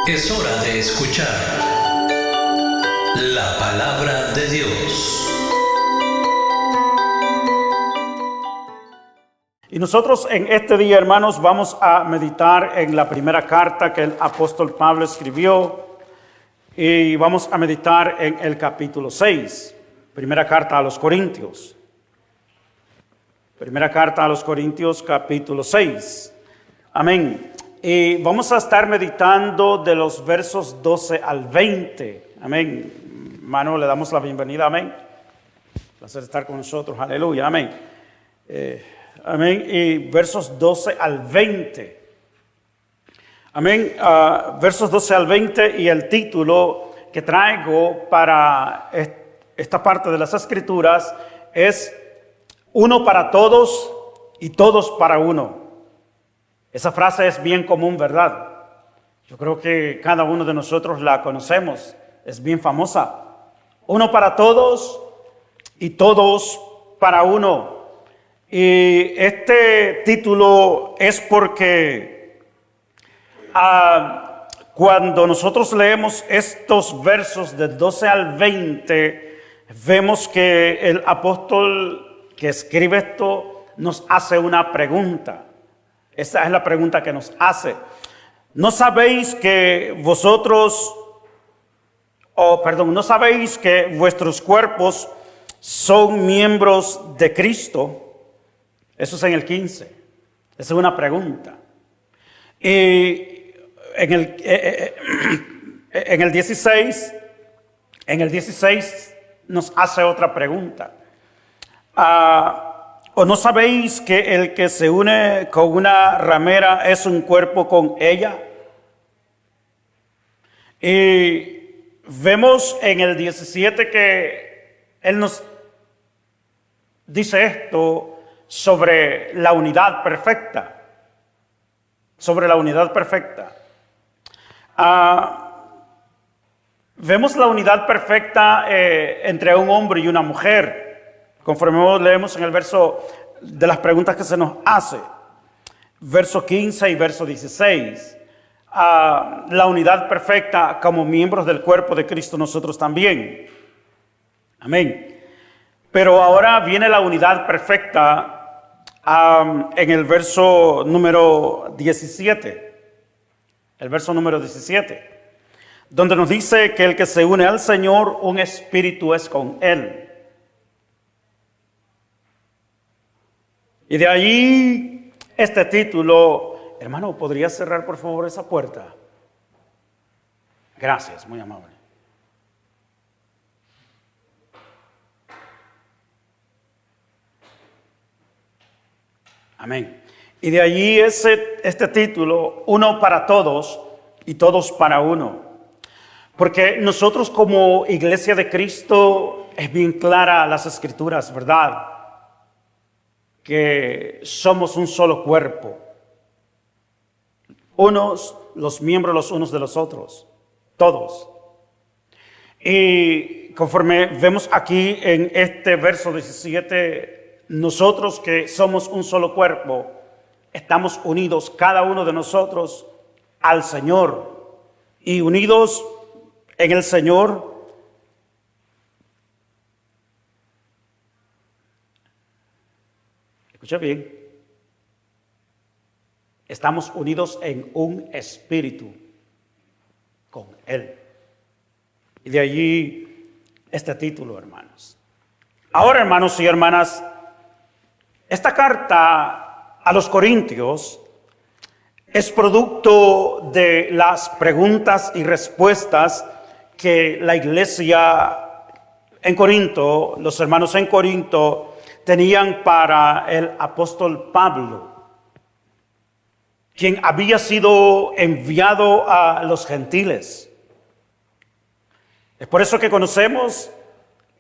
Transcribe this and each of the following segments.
Es hora de escuchar la palabra de Dios. Y nosotros en este día, hermanos, vamos a meditar en la primera carta que el apóstol Pablo escribió y vamos a meditar en el capítulo 6, primera carta a los Corintios. Primera carta a los Corintios, capítulo 6. Amén. Y vamos a estar meditando de los versos 12 al 20. Amén. Hermano, le damos la bienvenida. Amén. Placer estar con nosotros. Aleluya. Amén. Amén. Y versos 12 al 20. Amén. Versos 12 al 20 y el título que traigo para esta parte de las Escrituras es uno para todos y todos para uno. Esa frase es bien común, ¿verdad? Yo creo que cada uno de nosotros la conocemos. Es bien famosa. Uno para todos y todos para uno. Y este título es porque cuando nosotros leemos estos versos de 12 al 20, vemos que el apóstol que escribe esto nos hace una pregunta. Esa es la pregunta que nos hace. ¿No sabéis que no sabéis que vuestros cuerpos son miembros de Cristo? Eso es en el 15. Esa es una pregunta. Y en el 16 nos hace otra pregunta. ¿O no sabéis que el que se une con una ramera es un cuerpo con ella? Y vemos en el 17 que él nos dice esto sobre la unidad perfecta. Sobre la unidad perfecta. Vemos la unidad perfecta entre un hombre y una mujer. Conforme leemos en el verso de las preguntas que se nos hace, verso 15 y verso 16, la unidad perfecta como miembros del cuerpo de Cristo nosotros también. Amén. Pero ahora viene la unidad perfecta en el verso número 17. El verso número 17, donde nos dice que el que se une al Señor, un espíritu es con Él. Y de allí este título. Hermano, ¿podría cerrar por favor esa puerta? Gracias, muy amable. Amén. Y de allí este título, uno para todos y todos para uno. Porque nosotros como Iglesia de Cristo, es bien clara las Escrituras, ¿verdad? Que somos un solo cuerpo. Los miembros los unos de los otros. Todos. Y conforme vemos aquí en este verso 17, nosotros que somos un solo cuerpo, estamos unidos cada uno de nosotros al Señor. Y unidos en el Señor, escucha bien, estamos unidos en un espíritu con Él. Y de allí este título, hermanos. Ahora, hermanos y hermanas, esta carta a los Corintios es producto de las preguntas y respuestas que la iglesia en Corinto, los hermanos en Corinto, tenían para el apóstol Pablo, quien había sido enviado a los gentiles. Es por eso que conocemos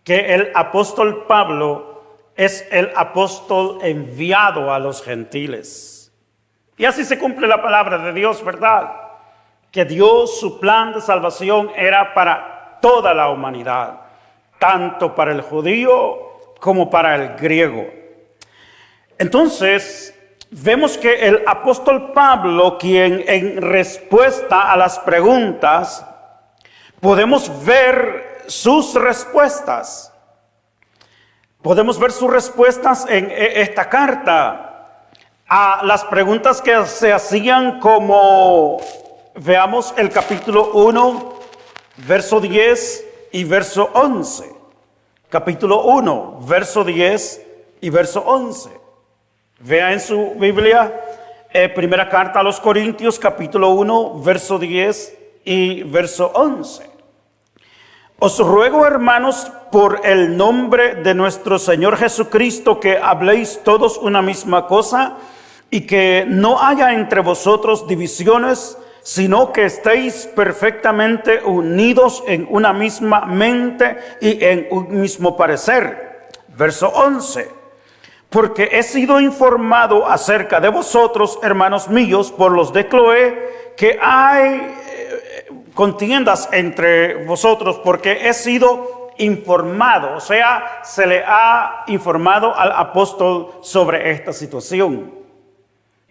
que el apóstol Pablo es el apóstol enviado a los gentiles. Y así se cumple la palabra de Dios, ¿verdad? Que Dios, su plan de salvación era para toda la humanidad, tanto para el judío como para el griego. Entonces, vemos que el apóstol Pablo, quien en respuesta a las preguntas, podemos ver sus respuestas. Podemos ver sus respuestas en esta carta a las preguntas que se hacían, como veamos el capítulo 1, verso 10 y verso 11. Capítulo 1, verso 10 y verso 11. Vea en su Biblia, primera carta a los Corintios, capítulo 1, verso 10 y verso 11. Os ruego, hermanos, por el nombre de nuestro Señor Jesucristo, que habléis todos una misma cosa y que no haya entre vosotros divisiones, sino que estéis perfectamente unidos en una misma mente y en un mismo parecer. Verso 11. Porque he sido informado acerca de vosotros, hermanos míos, por los de Cloé, que hay contiendas entre vosotros, porque he sido informado, o sea, se le ha informado al apóstol sobre esta situación.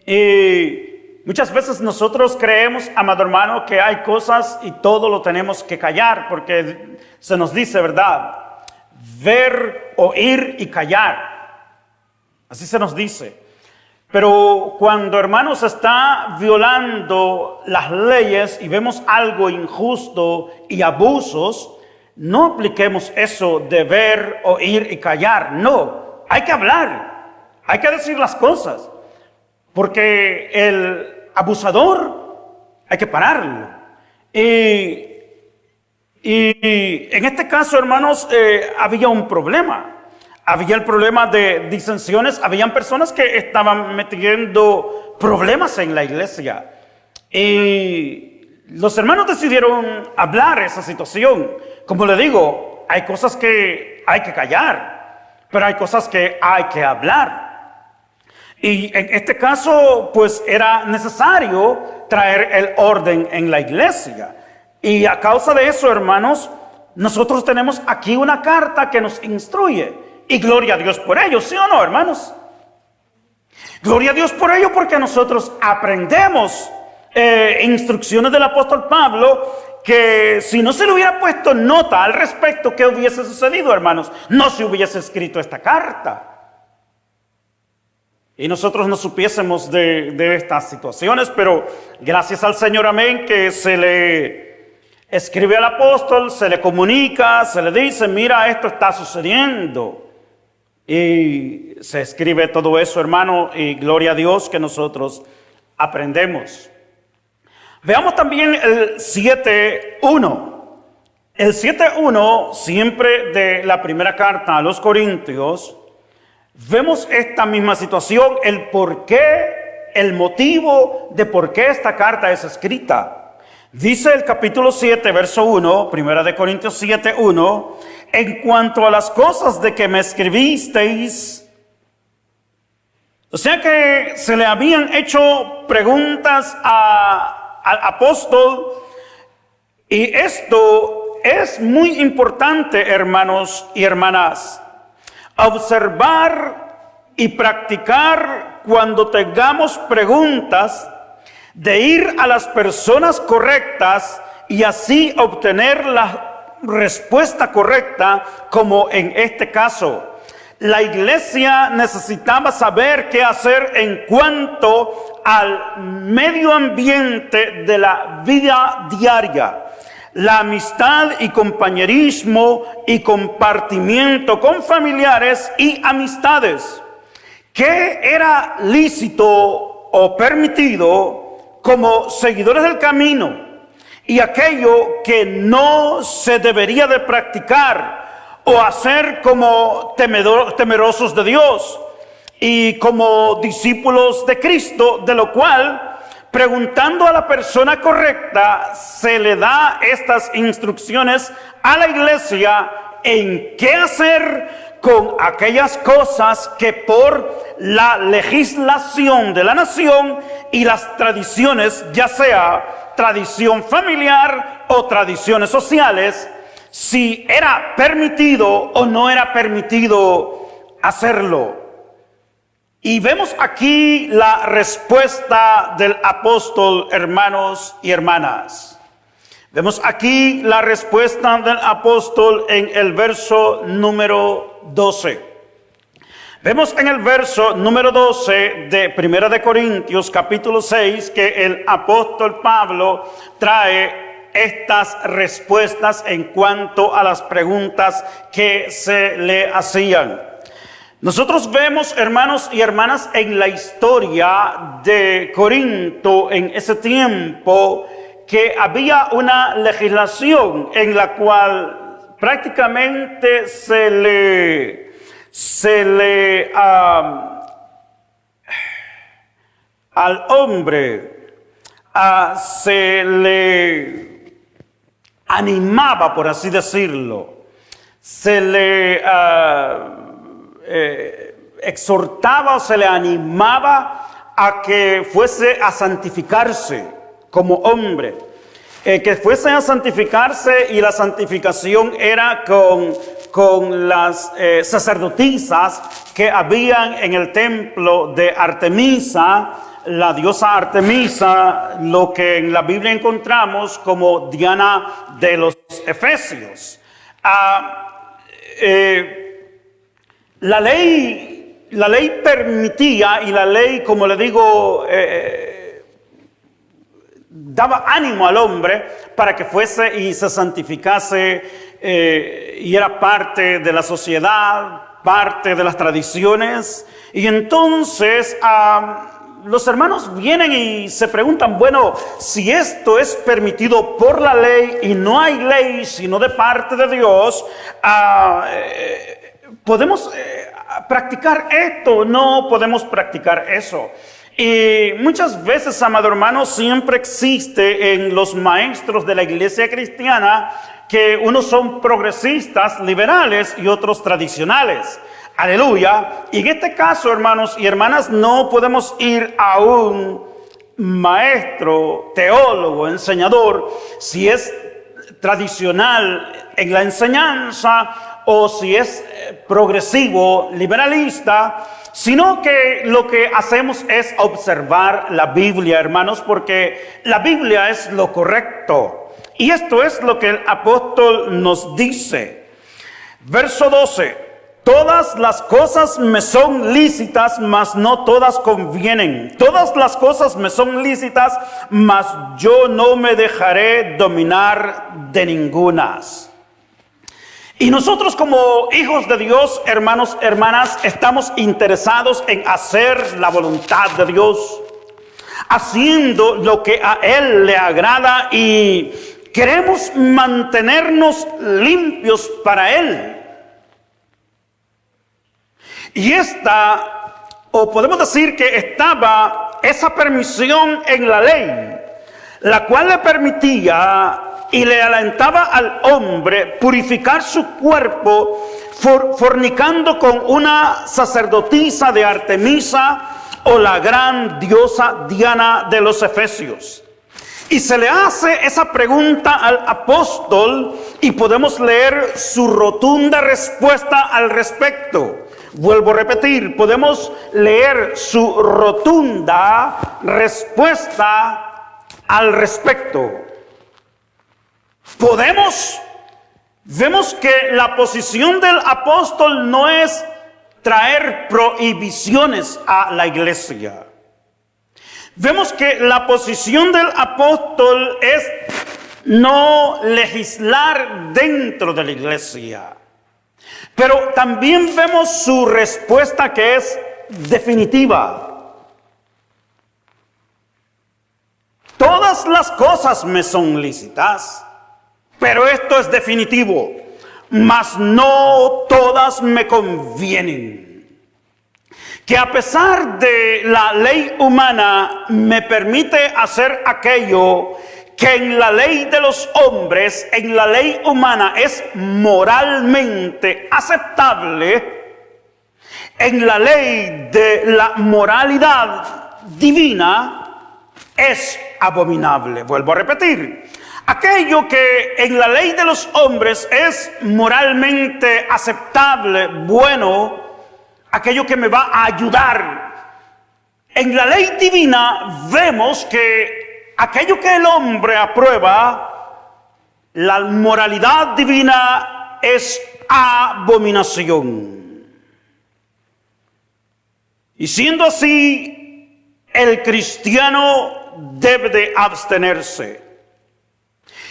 Y muchas veces nosotros creemos, amado hermano, que hay cosas y todo lo tenemos que callar, porque se nos dice, ¿verdad? Ver, oír y callar. Así se nos dice. Pero cuando, hermanos, se está violando las leyes y vemos algo injusto y abusos, no apliquemos eso de ver, oír y callar. No, hay que hablar, hay que decir las cosas, porque el abusador hay que pararlo. Y en este caso, hermanos, había un problema. Había el problema de disensiones, habían personas que estaban metiendo problemas en la iglesia. Y los hermanos decidieron hablar esa situación. Como le digo, hay cosas que hay que callar, pero hay cosas que hay que hablar. Y en este caso, pues era necesario traer el orden en la iglesia. Y a causa de eso, hermanos, nosotros tenemos aquí una carta que nos instruye. Y gloria a Dios por ello, ¿sí o no, hermanos? Gloria a Dios por ello, porque nosotros aprendemos instrucciones del apóstol Pablo, que si no se le hubiera puesto nota al respecto, ¿qué hubiese sucedido, hermanos? No se hubiese escrito esta carta. Y nosotros no supiésemos de estas situaciones, pero gracias al Señor, amén, que se le escribe al apóstol, se le comunica, se le dice, mira, esto está sucediendo. Y se escribe todo eso, hermano, y gloria a Dios que nosotros aprendemos. Veamos también el 7.1. El 7.1, siempre de la primera carta a los Corintios, vemos esta misma situación, el por qué, el motivo de por qué esta carta es escrita. Dice el capítulo 7, verso 1, primera de Corintios 7.1, en cuanto a las cosas de que me escribisteis, o sea que se le habían hecho preguntas al apóstol, y esto es muy importante, hermanos y hermanas, observar y practicar cuando tengamos preguntas, de ir a las personas correctas y así obtener la respuesta correcta, como en este caso. La iglesia necesitaba saber qué hacer en cuanto al medio ambiente de la vida diaria, la amistad y compañerismo y compartimiento con familiares y amistades. ¿Qué era lícito o permitido como seguidores del camino, y aquello que no se debería de practicar o hacer como temerosos de Dios y como discípulos de Cristo, de lo cual, preguntando a la persona correcta, se le da estas instrucciones a la iglesia en qué hacer con aquellas cosas que por la legislación de la nación y las tradiciones, ya sea tradición familiar o tradiciones sociales, si era permitido o no era permitido hacerlo. Y vemos aquí la respuesta del apóstol, hermanos y hermanas. Vemos aquí la respuesta del apóstol en el verso número 12. Vemos en el verso número 12 de 1 de Corintios capítulo 6 que el apóstol Pablo trae estas respuestas en cuanto a las preguntas que se le hacían. Nosotros vemos, hermanos y hermanas, en la historia de Corinto en ese tiempo que había una legislación en la cual prácticamente se le al hombre se le animaba, por así decirlo, se le exhortaba o se le animaba a que fuese a santificarse como hombre, que fuese a santificarse, y la santificación era con las sacerdotisas que habían en el templo de Artemisa, la diosa Artemisa, lo que en la Biblia encontramos como Diana de los Efesios. La ley permitía, y la ley, como le digo, daba ánimo al hombre para que fuese y se santificase, y era parte de la sociedad, parte de las tradiciones. Y entonces los hermanos vienen y se preguntan, bueno, si esto es permitido por la ley y no hay ley sino de parte de Dios, ¿podemos practicar esto? No podemos practicar eso. Y muchas veces, amado hermano, siempre existe en los maestros de la iglesia cristiana que unos son progresistas, liberales, y otros tradicionales. Aleluya. Y en este caso, hermanos y hermanas, no podemos ir a un maestro, teólogo, enseñador, si es tradicional en la enseñanza o si es progresivo, liberalista, sino que lo que hacemos es observar la Biblia, hermanos, porque la Biblia es lo correcto. Y esto es lo que el apóstol nos dice. Verso 12. Todas las cosas me son lícitas, mas no todas convienen. Todas las cosas me son lícitas, mas yo no me dejaré dominar de ningunas. Y nosotros como hijos de Dios, hermanos, hermanas, estamos interesados en hacer la voluntad de Dios, haciendo lo que a Él le agrada, y queremos mantenernos limpios para Él. Y o podemos decir que estaba esa permisión en la ley, la cual le permitía y le alentaba al hombre purificar su cuerpo fornicando con una sacerdotisa de Artemisa o la gran diosa Diana de los Efesios. Y se le hace esa pregunta al apóstol y podemos leer su rotunda respuesta al respecto. Vuelvo a repetir, podemos leer su rotunda respuesta al respecto. Vemos que la posición del apóstol no es traer prohibiciones a la iglesia. Vemos que la posición del apóstol es no legislar dentro de la iglesia. Pero también vemos su respuesta, que es definitiva. Todas las cosas me son lícitas, pero esto es definitivo, mas no todas me convienen. Que a pesar de la ley humana me permite hacer aquello que en la ley de los hombres, en la ley humana es moralmente aceptable, en la ley de la moralidad divina es abominable. Vuelvo a repetir, aquello que en la ley de los hombres es moralmente aceptable, bueno, aquello que me va a ayudar En la ley divina vemos que aquello que el hombre aprueba, la moralidad divina es abominación. Y siendo así, el cristiano debe de abstenerse.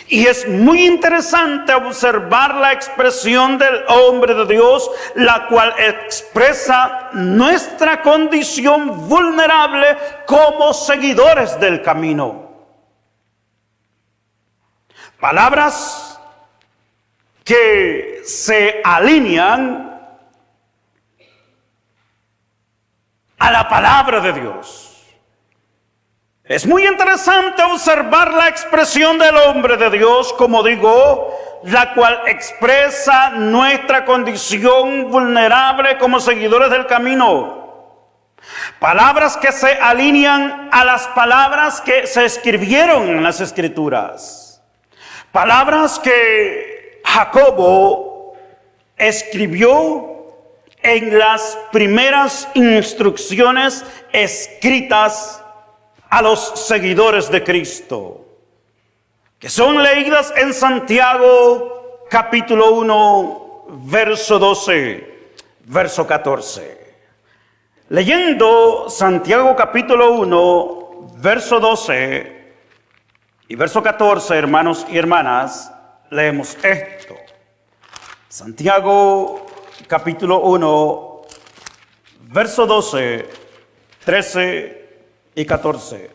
Y es muy interesante observar la expresión del hombre de Dios, la cual expresa nuestra condición vulnerable como seguidores del camino. Palabras que se alinean a la palabra de Dios. Es muy interesante observar la expresión del hombre de Dios, como digo, la cual expresa nuestra condición vulnerable como seguidores del camino. Palabras que se alinean a las palabras que se escribieron en las Escrituras. Palabras que Jacobo escribió en las primeras instrucciones escritas a los seguidores de Cristo, que son leídas en Santiago capítulo 1, verso 12, verso 14. Leyendo Santiago capítulo 1, verso 12 y verso 14, hermanos y hermanas, leemos esto. Santiago capítulo 1, verso 12, 13 y 14.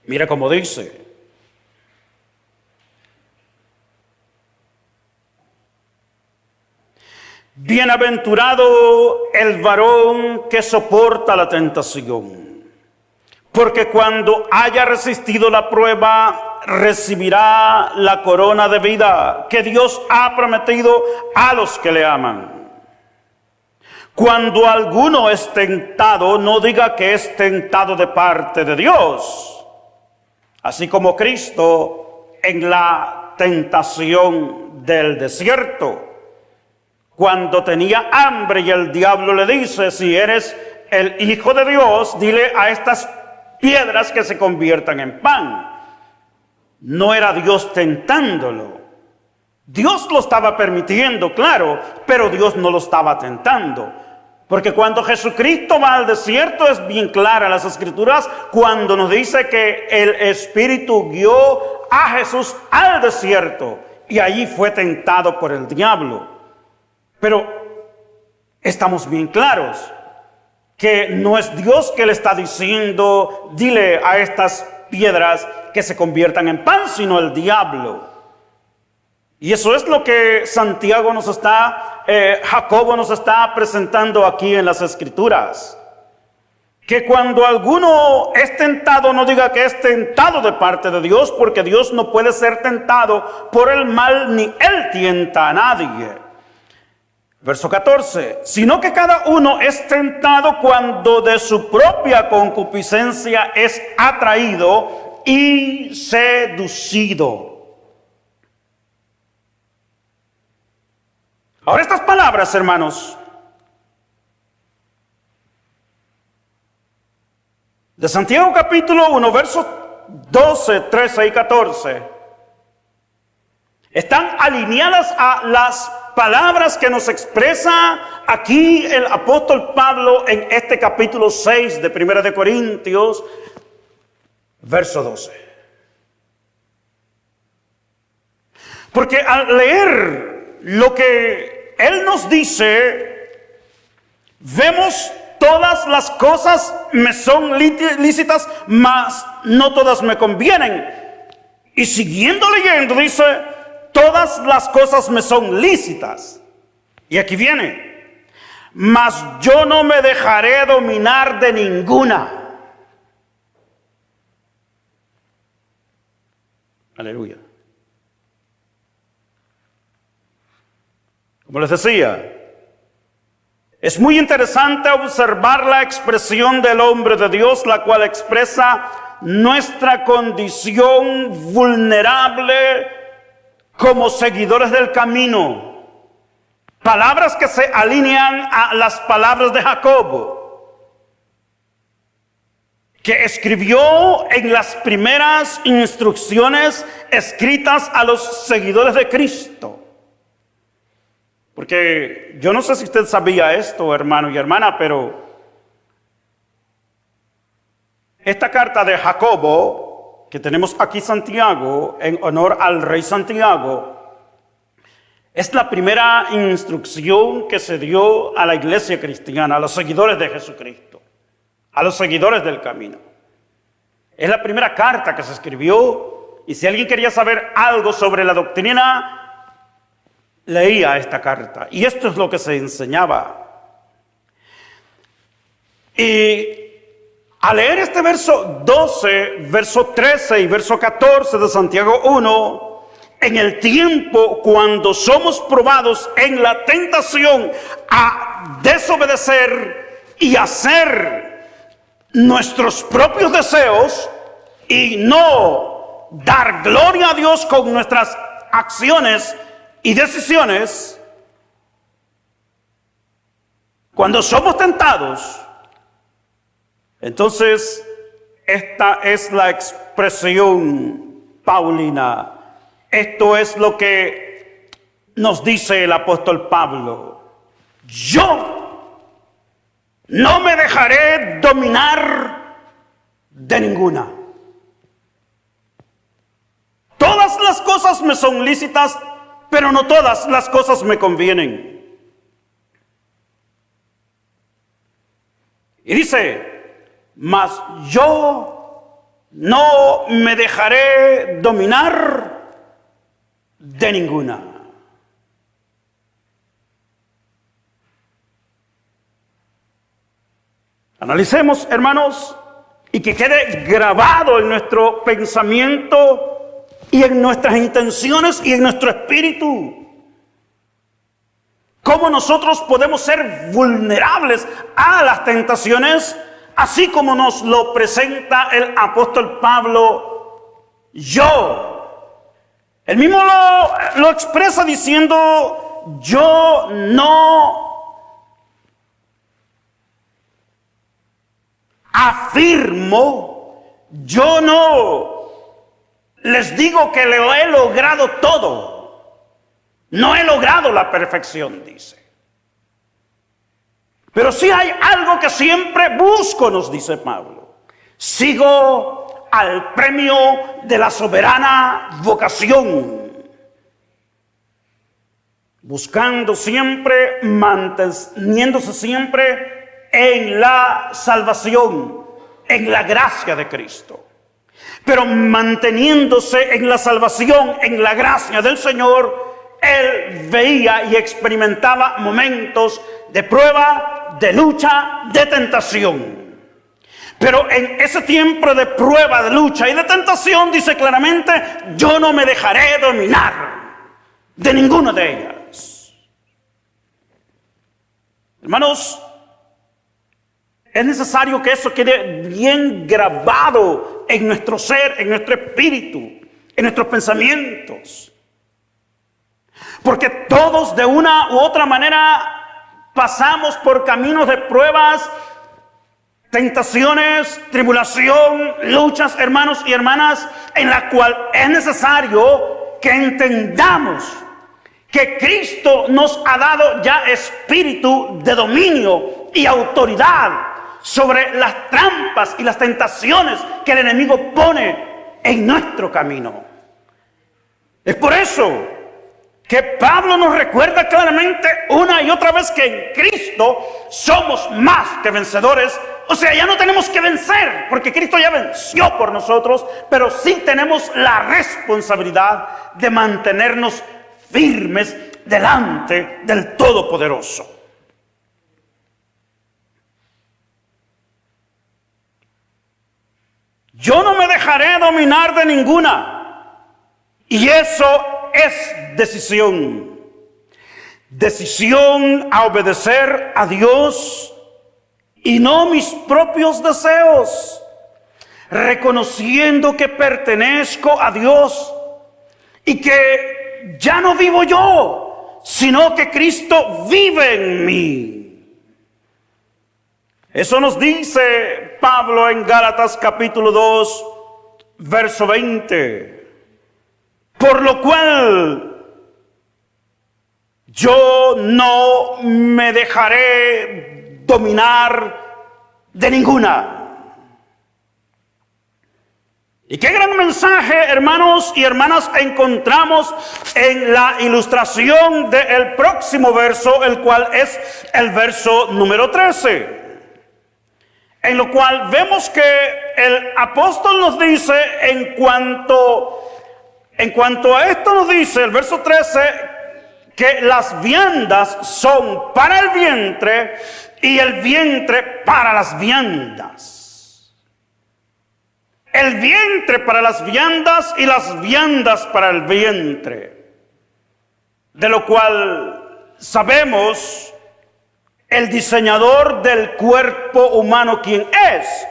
Mira cómo dice: bienaventurado el varón que soporta la tentación, porque cuando haya resistido la prueba, recibirá la corona de vida que Dios ha prometido a los que le aman. Cuando alguno es tentado, no diga que es tentado de parte de Dios. Así como Cristo en la tentación del desierto, cuando tenía hambre y el diablo le dice: si eres el Hijo de Dios, dile a estas piedras que se conviertan en pan. No era Dios tentándolo. Dios lo estaba permitiendo, claro, pero Dios no lo estaba tentando. Porque cuando Jesucristo va al desierto, es bien clara las Escrituras cuando nos dice que el Espíritu guió a Jesús al desierto y allí fue tentado por el diablo. Pero estamos bien claros que no es Dios que le está diciendo: dile a estas piedras que se conviertan en pan, sino el diablo. Y eso es lo que Jacobo nos está presentando aquí en las Escrituras. Que cuando alguno es tentado, no diga que es tentado de parte de Dios, porque Dios no puede ser tentado por el mal, ni Él tienta a nadie. Verso 14, sino que cada uno es tentado cuando de su propia concupiscencia es atraído y seducido. Ahora estas palabras, hermanos, de Santiago capítulo 1, versos 12, 13 y 14, están alineadas a las palabras que nos expresa aquí el apóstol Pablo en este capítulo 6 de 1 de Corintios, verso 12. Porque al leer lo que Él nos dice, vemos todas las cosas me son lícitas, mas no todas me convienen. Y siguiendo leyendo dice: todas las cosas me son lícitas. Y aquí viene: mas yo no me dejaré dominar de ninguna. Aleluya. Como les decía, es muy interesante observar la expresión del hombre de Dios, la cual expresa nuestra condición vulnerable como seguidores del camino. Palabras que se alinean a las palabras de Jacobo. que escribió en las primeras instrucciones escritas a los seguidores de Cristo. Porque yo no sé si usted sabía esto, hermano y hermana, pero esta carta de Jacobo, que tenemos aquí Santiago, en honor al rey Santiago, es la primera instrucción que se dio a la iglesia cristiana, a los seguidores de Jesucristo, a los seguidores del camino. Es la primera carta que se escribió, y si alguien quería saber algo sobre la doctrina, leía esta carta. Y esto es lo que se enseñaba. Y al leer este verso 12, verso 13 y verso 14 de Santiago 1, en el tiempo cuando somos probados en la tentación a desobedecer y hacer nuestros propios deseos y no dar gloria a Dios con nuestras acciones y decisiones, cuando somos tentados, entonces esta es la expresión paulina. Esto es lo que nos dice el apóstol Pablo. Yo no me dejaré dominar de ninguna. Todas las cosas me son lícitas, pero no todas las cosas me convienen. Y dice, mas yo no me dejaré dominar de ninguna. Analicemos, hermanos, y que quede grabado en nuestro pensamiento y en nuestras intenciones y en nuestro espíritu. Cómo nosotros podemos ser vulnerables a las tentaciones, así como nos lo presenta el apóstol Pablo. Él mismo lo expresa diciendo, yo no afirmo, yo no les digo que lo he logrado todo. No he logrado la perfección, dice. Pero sí hay algo que siempre busco, nos dice Pablo. Sigo al premio de la soberana vocación, buscando siempre, manteniéndose siempre en la salvación, en la gracia de Cristo. Pero manteniéndose en la salvación, en la gracia del Señor, él veía y experimentaba momentos de prueba, de lucha, de tentación. Pero en ese tiempo de prueba, de lucha y de tentación, dice claramente, yo no me dejaré dominar de ninguna de ellas. Hermanos, es necesario que eso quede bien grabado en nuestro ser, en nuestro espíritu, en nuestros pensamientos. Porque todos de una u otra manera pasamos por caminos de pruebas, tentaciones, tribulación, luchas, hermanos y hermanas, en la cual es necesario que entendamos que Cristo nos ha dado ya espíritu de dominio y autoridad sobre las trampas y las tentaciones que el enemigo pone en nuestro camino. Es por eso que Pablo nos recuerda claramente una y otra vez que en Cristo somos más que vencedores. O sea, ya no tenemos que vencer, porque Cristo ya venció por nosotros, pero sí tenemos la responsabilidad de mantenernos firmes delante del Todopoderoso. Yo no me dejaré dominar de ninguna. Y eso es decisión. Decisión a obedecer a Dios y no mis propios deseos. Reconociendo que pertenezco a Dios y que ya no vivo yo, sino que Cristo vive en mí. Eso nos dice Pablo en Gálatas capítulo 2, verso 20. Por lo cual yo no me dejaré dominar de ninguna. Y qué gran mensaje, hermanos y hermanas, encontramos en la ilustración del próximo verso, el cual es el verso número 13. En lo cual vemos que el apóstol nos dice, en cuanto a esto nos dice el verso 13, que las viandas son para el vientre y el vientre para las viandas. El vientre para las viandas y las viandas para el vientre. De lo cual sabemos el diseñador del cuerpo humano quién es.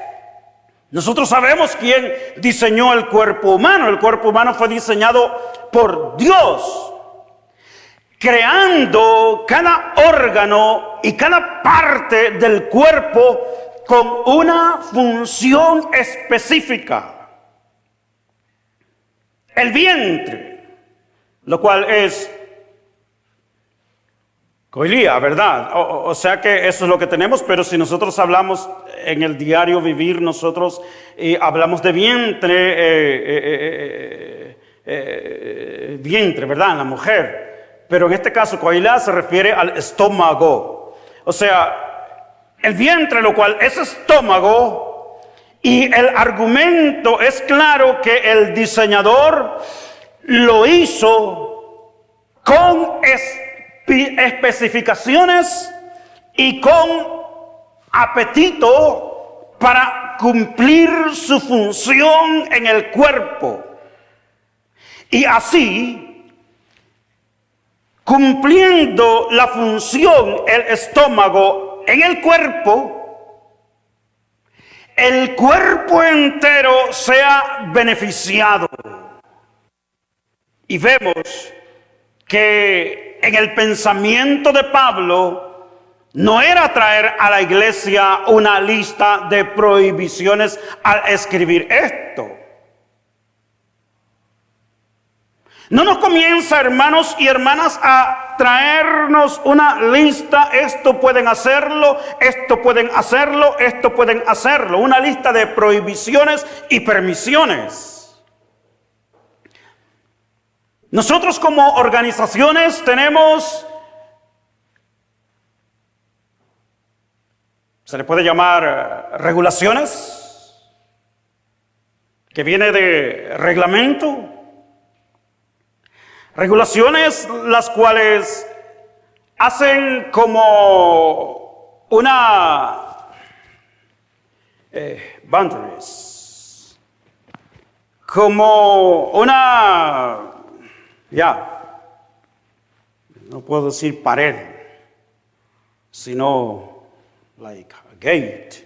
Nosotros sabemos quién diseñó el cuerpo humano. El cuerpo humano fue diseñado por Dios, creando cada órgano y cada parte del cuerpo con una función específica. El vientre, lo cual es coilía, ¿verdad? O sea que eso es lo que tenemos, pero si nosotros hablamos en el diario vivir, nosotros hablamos de vientre, ¿verdad? En la mujer. Pero en este caso, coilía se refiere al estómago. O sea, el vientre, lo cual es estómago, y el argumento es claro que el diseñador lo hizo con especificaciones y con apetito para cumplir su función en el cuerpo. Y así, cumpliendo la función el estómago en el cuerpo entero sea beneficiado. Y vemos que en el pensamiento de Pablo no era traer a la iglesia una lista de prohibiciones al escribir esto. No nos comienza, hermanos y hermanas, a traernos una lista, esto pueden hacerlo, esto pueden hacerlo, esto pueden hacerlo, una lista de prohibiciones y permisiones. Nosotros como organizaciones tenemos, se le puede llamar regulaciones, que viene de reglamento. Regulaciones las cuales hacen como una boundaries, como una, no puedo decir pared, sino like a gate,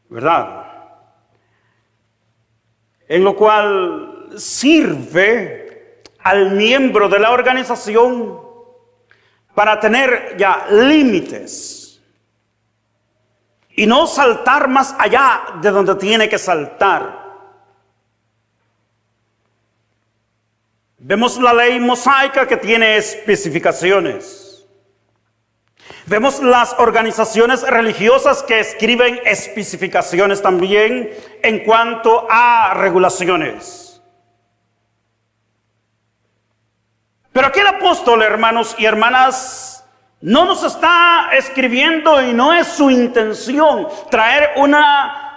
¿verdad? En lo cual sirve al miembro de la organización para tener ya límites y no saltar más allá de donde tiene que saltar. Vemos la ley mosaica que tiene especificaciones. Vemos las organizaciones religiosas que escriben especificaciones también en cuanto a regulaciones. Pero aquí el apóstol, hermanos y hermanas, no nos está escribiendo y no es su intención traer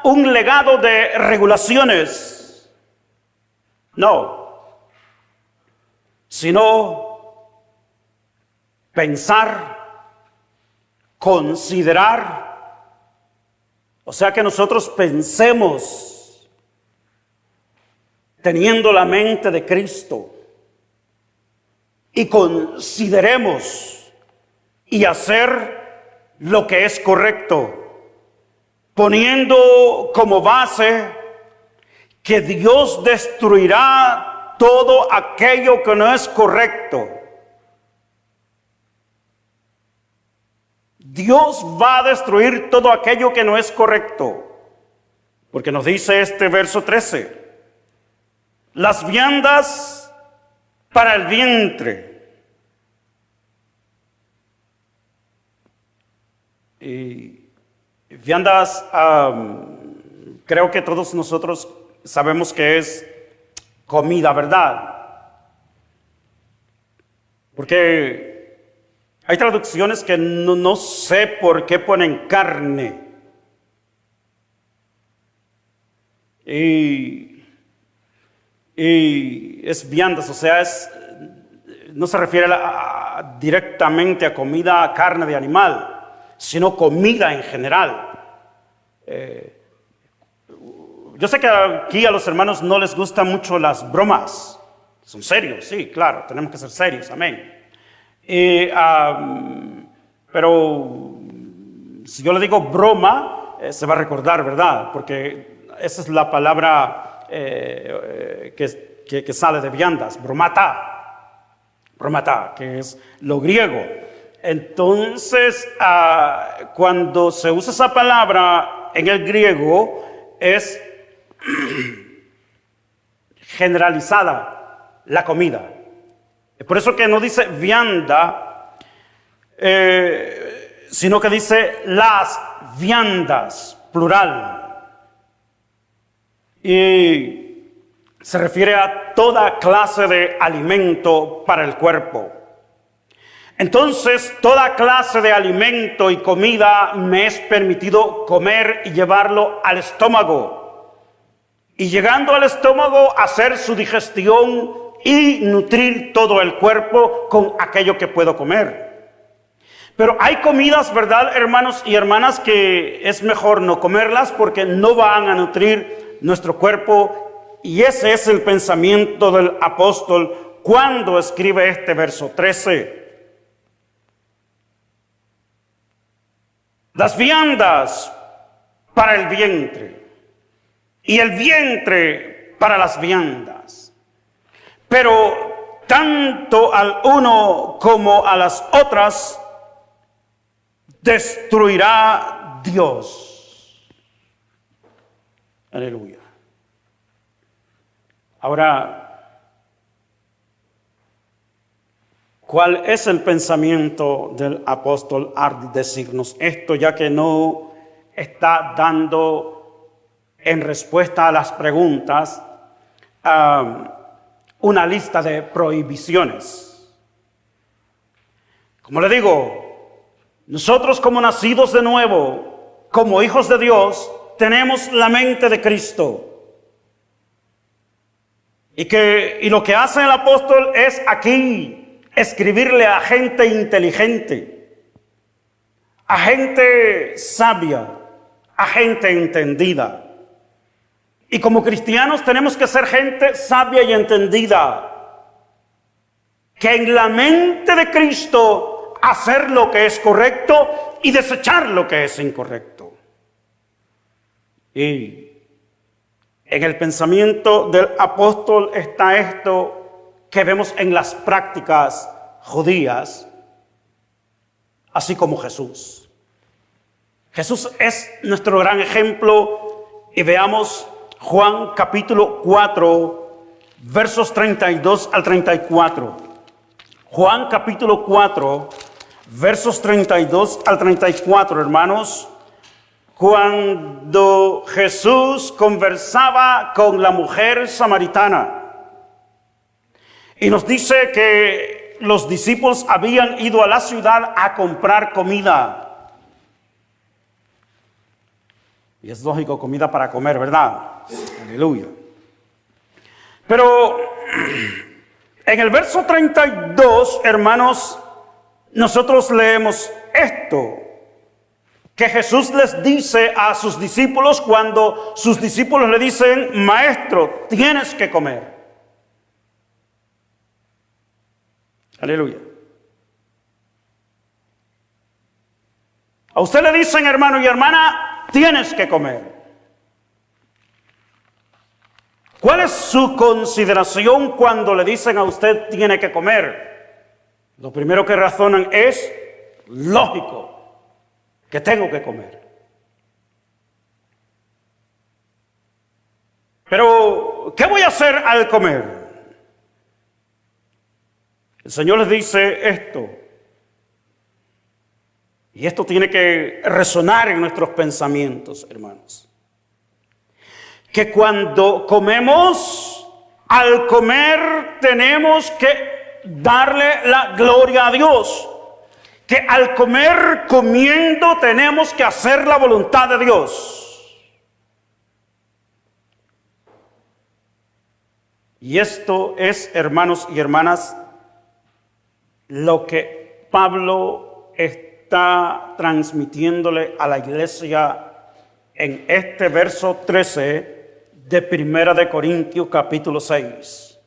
un legado de regulaciones. No, sino pensar, considerar, o sea que nosotros pensemos teniendo la mente de Cristo y consideremos y hacer lo que es correcto, poniendo como base que Dios destruirá todo aquello que no es correcto. Dios va a destruir todo aquello que no es correcto. Porque nos dice este verso 13, las viandas para el vientre. Y viandas, creo que todos nosotros sabemos que es comida, ¿verdad? Porque hay traducciones que no sé por qué ponen carne. Y es viandas, o sea, no se refiere directamente a comida, carne de animal, sino comida en general. Yo sé que aquí a los hermanos no les gustan mucho las bromas. Son serios, sí, claro, tenemos que ser serios, amén. Pero si yo le digo broma, se va a recordar, ¿verdad? Porque esa es la palabra que sale de viandas, bromata, que es lo griego. Entonces, cuando se usa esa palabra en el griego, es generalizada la comida. Es por eso que no dice vianda, sino que dice las viandas, plural. Y se refiere a toda clase de alimento para el cuerpo. Entonces, toda clase de alimento y comida me es permitido comer y llevarlo al estómago. Y llegando al estómago, hacer su digestión y nutrir todo el cuerpo con aquello que puedo comer. Pero hay comidas, ¿verdad, hermanos y hermanas, que es mejor no comerlas porque no van a nutrir nuestro cuerpo? Y ese es el pensamiento del apóstol cuando escribe este verso 13. Las viandas para el vientre y el vientre para las viandas. Pero tanto al uno como a las otras destruirá Dios. Aleluya. Ahora, ¿cuál es el pensamiento del apóstol al decirnos esto, ya que no está dando en respuesta a las preguntas una lista de prohibiciones? Como le digo, nosotros como nacidos de nuevo, como hijos de Dios, tenemos la mente de Cristo. Y lo que hace el apóstol es aquí escribirle a gente inteligente, a gente sabia, a gente entendida. Y como cristianos tenemos que ser gente sabia y entendida, que en la mente de Cristo hacer lo que es correcto y desechar lo que es incorrecto. Y en el pensamiento del apóstol está esto que vemos en las prácticas judías, así como Jesús. Jesús es nuestro gran ejemplo y veamos Juan capítulo 4, versos 32 al 34. Juan capítulo 4, versos 32 al 34, hermanos. Cuando Jesús conversaba con la mujer samaritana y nos dice que los discípulos habían ido a la ciudad a comprar comida. Y es lógico, comida para comer, ¿verdad? Aleluya. Pero en el verso 32, hermanos, nosotros leemos esto que Jesús les dice a sus discípulos cuando sus discípulos le dicen: maestro, tienes que comer. Aleluya. A usted le dicen, hermano y hermana, tienes que comer. ¿Cuál es su consideración cuando le dicen a usted tiene que comer? Lo primero que razonan es lógico. que tengo que comer. Pero, ¿qué voy a hacer al comer? El Señor les dice esto. Y esto tiene que resonar en nuestros pensamientos, hermanos. Que cuando comemos, al comer tenemos que darle la gloria a Dios. Que al comer, comiendo, tenemos que hacer la voluntad de Dios. Y esto es, hermanos y hermanas, lo que Pablo está transmitiéndole a la iglesia en este verso 13 de Primera de Corintios capítulo 6.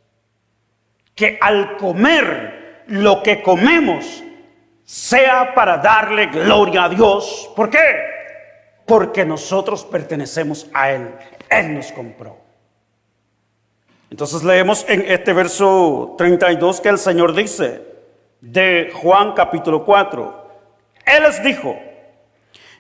Que al comer lo que comemos sea para darle gloria a Dios. ¿Por qué? Porque nosotros pertenecemos a Él. Él nos compró. Entonces leemos en este verso 32 que el Señor dice de Juan capítulo 4. Él les dijo: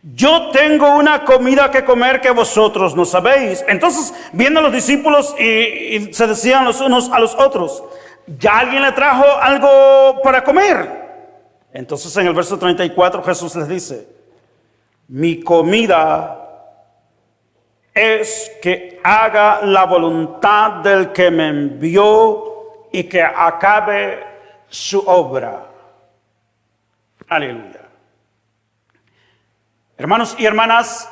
yo tengo una comida que comer que vosotros no sabéis. Entonces vienen los discípulos y se decían los unos a los otros: ¿ya alguien le trajo algo para comer? Entonces en el verso 34 Jesús les dice: mi comida es que haga la voluntad del que me envió y que acabe su obra. Aleluya. Hermanos y hermanas,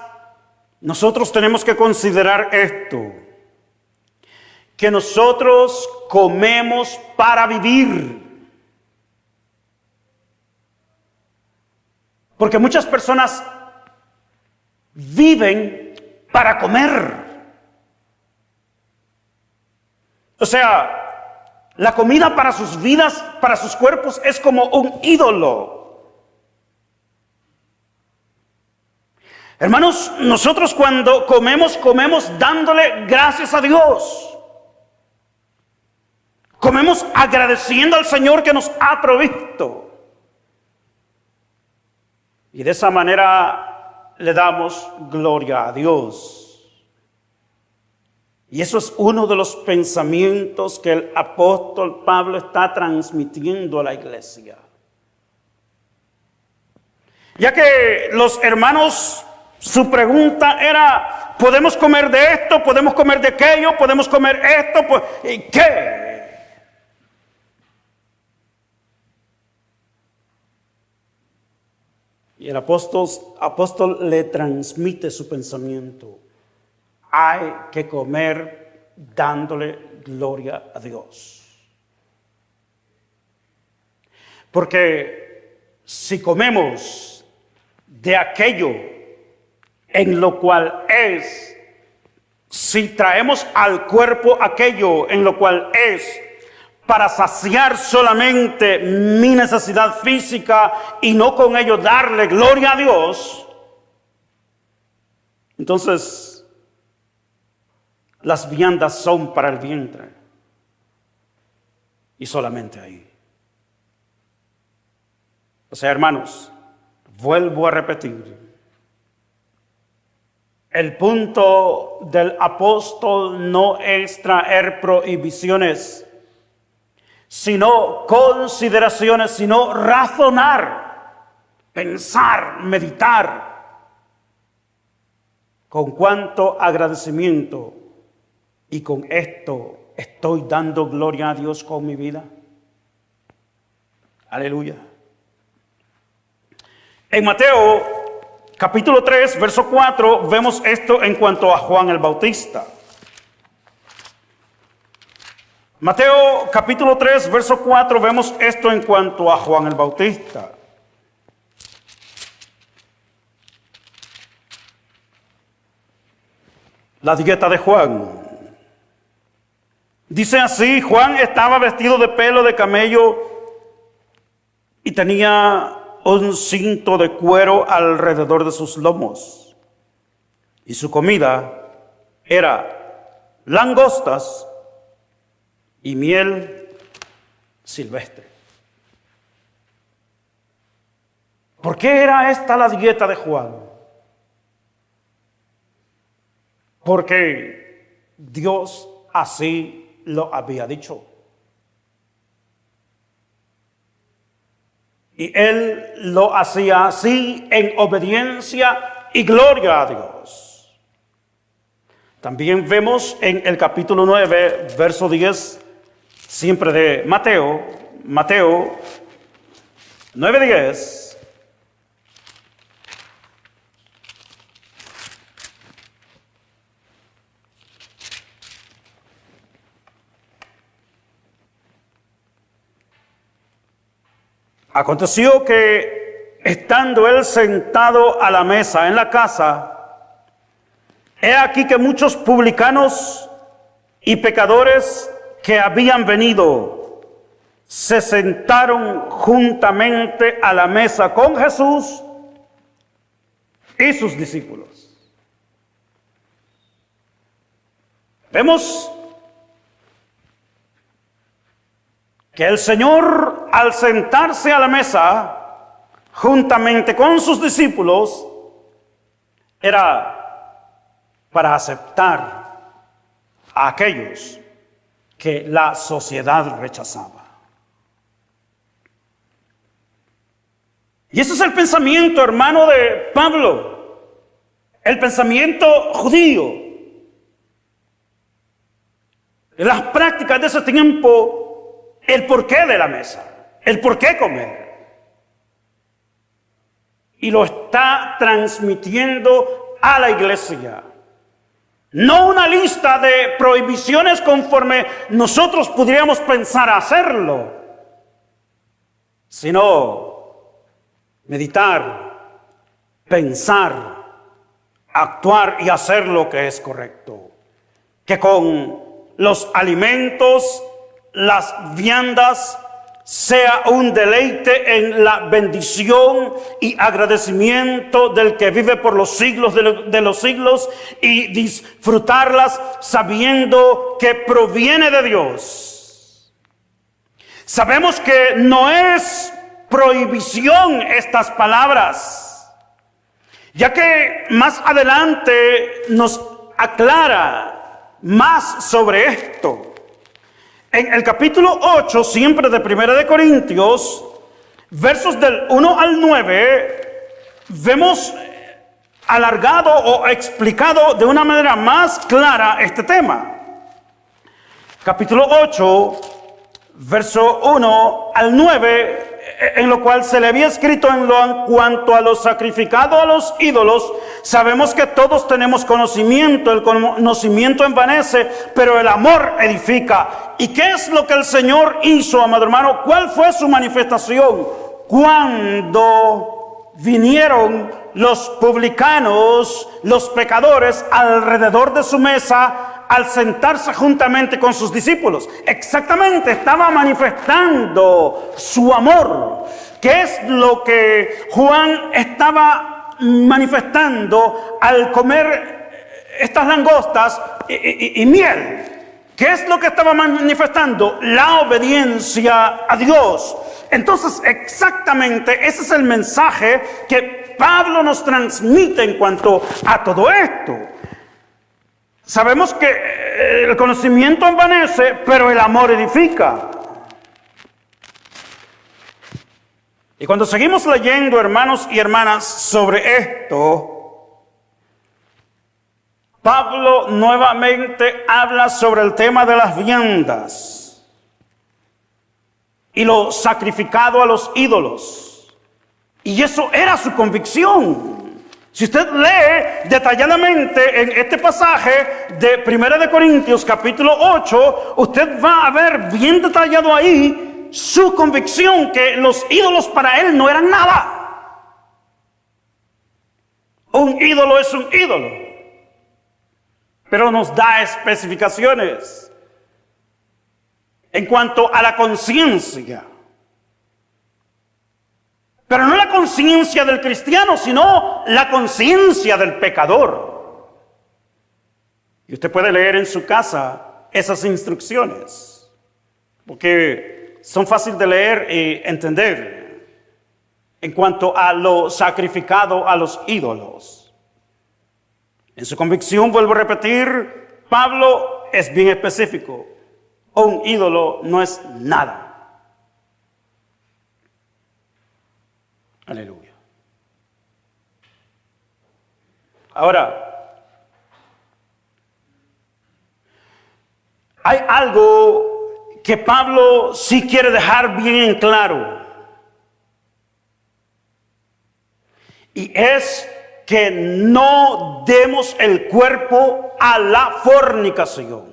nosotros tenemos que considerar esto, que nosotros comemos para vivir. Porque muchas personas viven para comer. O sea, la comida para sus vidas, para sus cuerpos, es como un ídolo. Hermanos, nosotros cuando comemos, comemos dándole gracias a Dios. Comemos agradeciendo al Señor que nos ha provisto. Y de esa manera le damos gloria a Dios. Y eso es uno de los pensamientos que el apóstol Pablo está transmitiendo a la iglesia. Ya que los hermanos, su pregunta era: ¿podemos comer de esto? ¿Podemos comer de aquello? ¿Podemos comer esto? ¿Y qué? Y el apóstol le transmite su pensamiento. Hay que comer dándole gloria a Dios. Porque si comemos de aquello en lo cual es, si traemos al cuerpo aquello en lo cual es, para saciar solamente mi necesidad física y no con ello darle gloria a Dios, entonces las viandas son para el vientre y solamente ahí. O sea, hermanos, vuelvo a repetir, el punto del apóstol no es traer prohibiciones, sino consideraciones, sino razonar, pensar, meditar. Con cuánto agradecimiento y con esto estoy dando gloria a Dios con mi vida. Aleluya. En Mateo capítulo 3, verso 4, vemos esto en cuanto a Juan el Bautista. Mateo capítulo 3, verso 4, vemos esto en cuanto a Juan el Bautista. La dieta de Juan. Dice así: Juan estaba vestido de pelo de camello y tenía un cinto de cuero alrededor de sus lomos. Y su comida era langostas y miel silvestre. ¿Por qué era esta la dieta de Juan? Porque Dios así lo había dicho. Y él lo hacía así en obediencia y gloria a Dios. También vemos en el capítulo 9, verso 10, siempre de Mateo 9:10. Aconteció que, estando él sentado a la mesa en la casa, he aquí que muchos publicanos y pecadores que habían venido se sentaron juntamente a la mesa con Jesús y sus discípulos. Vemos que el Señor, al sentarse a la mesa juntamente con sus discípulos, era para aceptar a aquellos que la sociedad rechazaba. Y ese es el pensamiento, hermano, de Pablo, el pensamiento judío. Las prácticas de ese tiempo, el porqué de la mesa, el por qué comer. Y lo está transmitiendo a la iglesia. No una lista de prohibiciones conforme nosotros pudiéramos pensar hacerlo, sino meditar, pensar, actuar y hacer lo que es correcto. Que con los alimentos, las viandas, sea un deleite en la bendición y agradecimiento del que vive por los siglos de los siglos, y disfrutarlas sabiendo que proviene de Dios. Sabemos que no es prohibición estas palabras, ya que más adelante nos aclara más sobre esto. En el capítulo 8, siempre de Primera de Corintios, versos del 1 al 9, vemos alargado o explicado de una manera más clara este tema. Capítulo 8, verso 1 al 9, en lo cual se le había escrito en cuanto a lo sacrificado a los ídolos, sabemos que todos tenemos conocimiento, el conocimiento envanece, pero el amor edifica. ¿Y qué es lo que el Señor hizo, amado hermano? ¿Cuál fue su manifestación? Cuando vinieron los publicanos, los pecadores, alrededor de su mesa, al sentarse juntamente con sus discípulos. Exactamente, estaba manifestando su amor. ¿Qué es lo que Juan estaba manifestando al comer estas langostas y miel? ¿Qué es lo que estaba manifestando? La obediencia a Dios. Entonces, exactamente ese es el mensaje que Pablo nos transmite en cuanto a todo esto. Sabemos que el conocimiento envanece, pero el amor edifica. Y cuando seguimos leyendo, hermanos y hermanas, sobre esto, Pablo nuevamente habla sobre el tema de las viandas y lo sacrificado a los ídolos. Y eso era su convicción. Si usted lee detalladamente en este pasaje de 1 de Corintios capítulo 8, usted va a ver bien detallado ahí su convicción que los ídolos para él no eran nada. Un ídolo es un ídolo, pero nos da especificaciones en cuanto a la conciencia. Pero no la conciencia del cristiano, sino la conciencia del pecador. Y usted puede leer en su casa esas instrucciones, porque son fáciles de leer y entender. en cuanto a lo sacrificado a los ídolos. En su convicción, vuelvo a repetir, Pablo es bien específico. Un ídolo no es nada. Aleluya. Ahora, hay algo que Pablo sí quiere dejar bien en claro. Y es que no demos el cuerpo a la fornicación.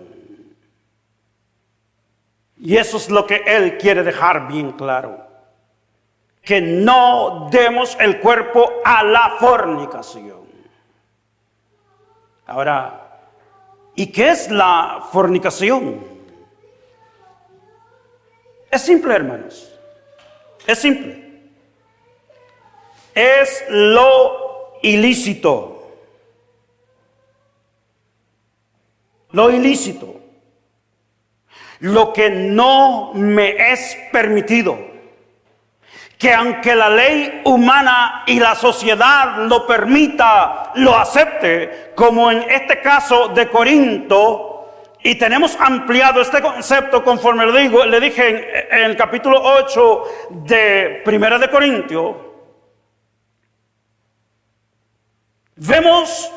Y eso es lo que él quiere dejar bien claro. Que no demos el cuerpo a la fornicación. Ahora, ¿y qué es la fornicación? Es simple, hermanos. Es simple. Es lo ilícito. Lo ilícito. Lo que no me es permitido. Que aunque la ley humana y la sociedad lo permita, lo acepte, como en este caso de Corinto, y tenemos ampliado este concepto conforme le dije en el capítulo 8 de Primera de Corintios, vemos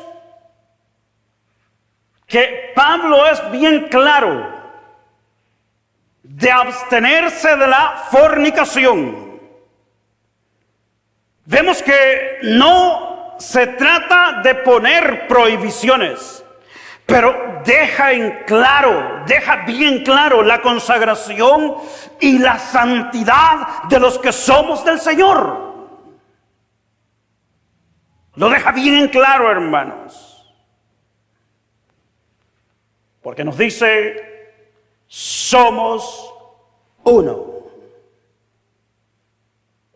que Pablo es bien claro de abstenerse de la fornicación. Vemos que no se trata de poner prohibiciones, pero deja bien claro la consagración y la santidad de los que somos del Señor. Lo deja bien en claro, hermanos. Porque nos dice, somos uno.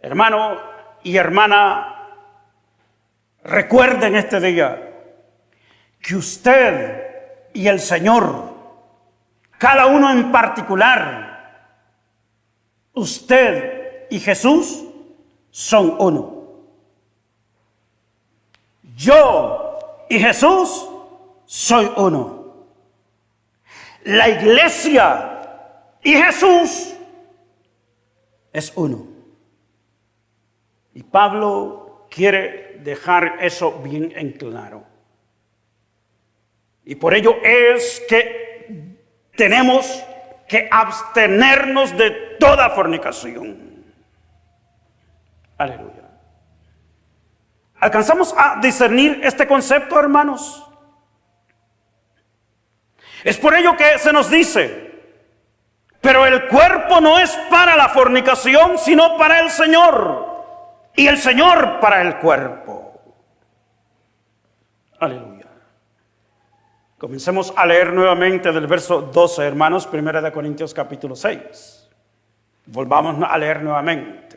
Hermano y hermana, recuerden este día que usted y el Señor, cada uno en particular, usted y Jesús son uno. Yo y Jesús soy uno. La iglesia y Jesús es uno. Y Pablo quiere dejar eso bien en claro. Y por ello es que tenemos que abstenernos de toda fornicación. Aleluya. ¿Alcanzamos a discernir este concepto, hermanos? Es por ello que se nos dice, pero el cuerpo no es para la fornicación, sino para el Señor, y el Señor para el cuerpo. Aleluya. Comencemos a leer nuevamente del verso 12, hermanos, 1 Corintios capítulo 6. Volvamos a leer nuevamente.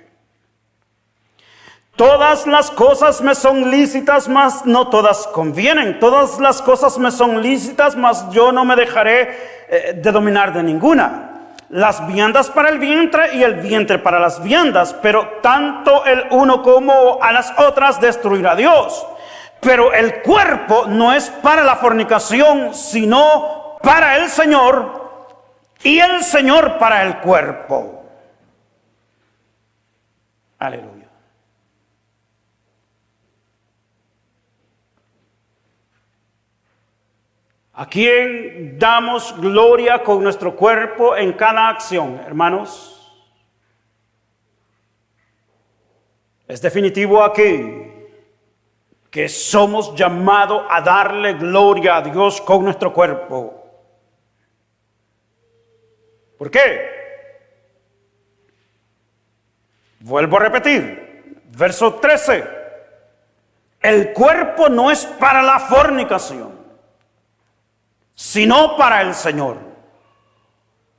Todas las cosas me son lícitas, mas no todas convienen. Todas las cosas me son lícitas, mas yo no me dejaré de dominar de ninguna. Las viandas para el vientre y el vientre para las viandas, pero tanto el uno como a las otras destruirá Dios. Pero el cuerpo no es para la fornicación, sino para el Señor, y el Señor para el cuerpo. Aleluya. ¿A quién damos gloria con nuestro cuerpo en cada acción, hermanos? Es definitivo aquí que somos llamados a darle gloria a Dios con nuestro cuerpo. ¿Por qué? Vuelvo a repetir, verso 13. El cuerpo no es para la fornicación, sino para el Señor,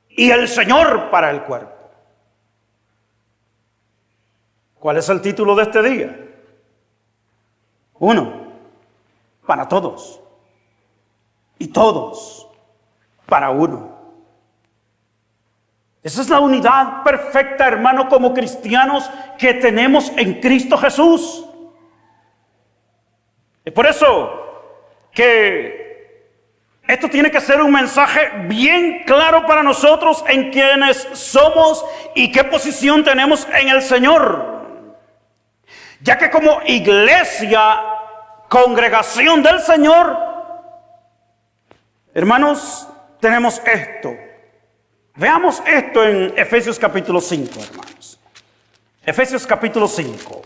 y el Señor para el cuerpo. ¿Cuál es el título de este día? Uno, para todos, y todos para uno. Esa es la unidad perfecta, hermano, como cristianos que tenemos en Cristo Jesús. Es por eso que esto tiene que ser un mensaje bien claro para nosotros en quienes somos y qué posición tenemos en el Señor. Ya que como iglesia, congregación del Señor, hermanos, tenemos esto. Veamos esto en Efesios capítulo 5, hermanos. Efesios capítulo 5.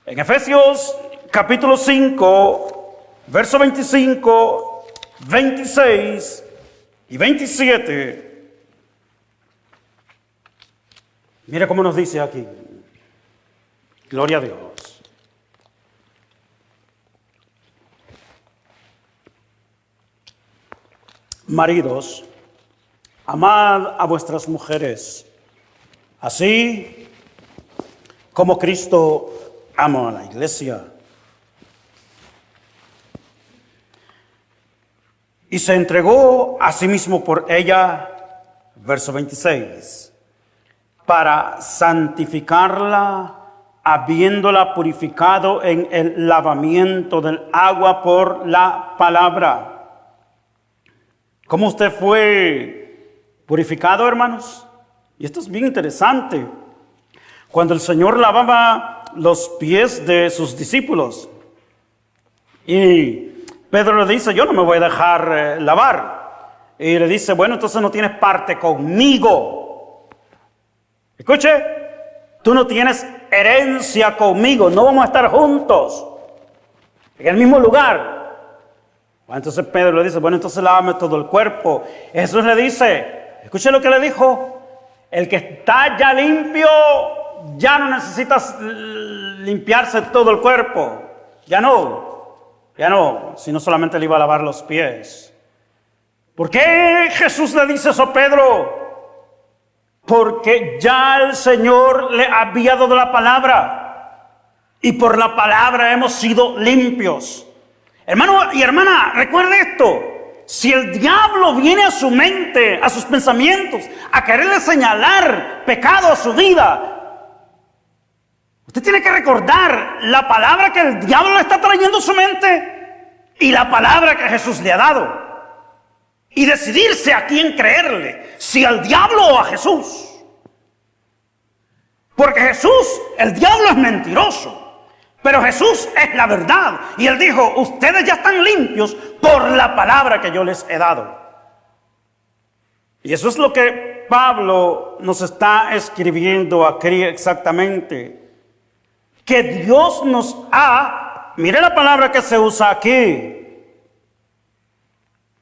En Efesios capítulo 5, verso 25, 26 y 27. Mire cómo nos dice aquí. Gloria a Dios. Maridos, amad a vuestras mujeres, así como Cristo amó a la iglesia y se entregó a sí mismo por ella, verso 26, para santificarla, habiéndola purificado en el lavamiento del agua por la palabra. ¿Cómo usted fue purificado, hermanos? Y esto es bien interesante. Cuando el Señor lavaba los pies de sus discípulos y Pedro le dice, yo no me voy a dejar lavar. Y le dice, bueno, entonces no tienes parte conmigo. Escuche, tú no tienes herencia conmigo, no vamos a estar juntos en el mismo lugar. Entonces Pedro le dice, bueno, entonces lávame todo el cuerpo. Jesús le dice, escuche lo que le dijo, el que está ya limpio, ya no necesitas limpiarse todo el cuerpo. Ya no, sino solamente le iba a lavar los pies. ¿Por qué Jesús le dice eso a Pedro? Porque ya el Señor le había dado la palabra y por la palabra hemos sido limpios. Hermano y hermana, recuerde esto. Si el diablo viene a su mente, a sus pensamientos, a quererle señalar pecado a su vida, usted tiene que recordar la palabra que el diablo le está trayendo a su mente y la palabra que Jesús le ha dado. Y decidirse a quién creerle, si al diablo o a Jesús. Porque Jesús, el diablo es mentiroso. Pero Jesús es la verdad. Y Él dijo, ustedes ya están limpios por la palabra que yo les he dado. Y eso es lo que Pablo nos está escribiendo aquí exactamente. Que Dios nos ha, mire la palabra que se usa aquí.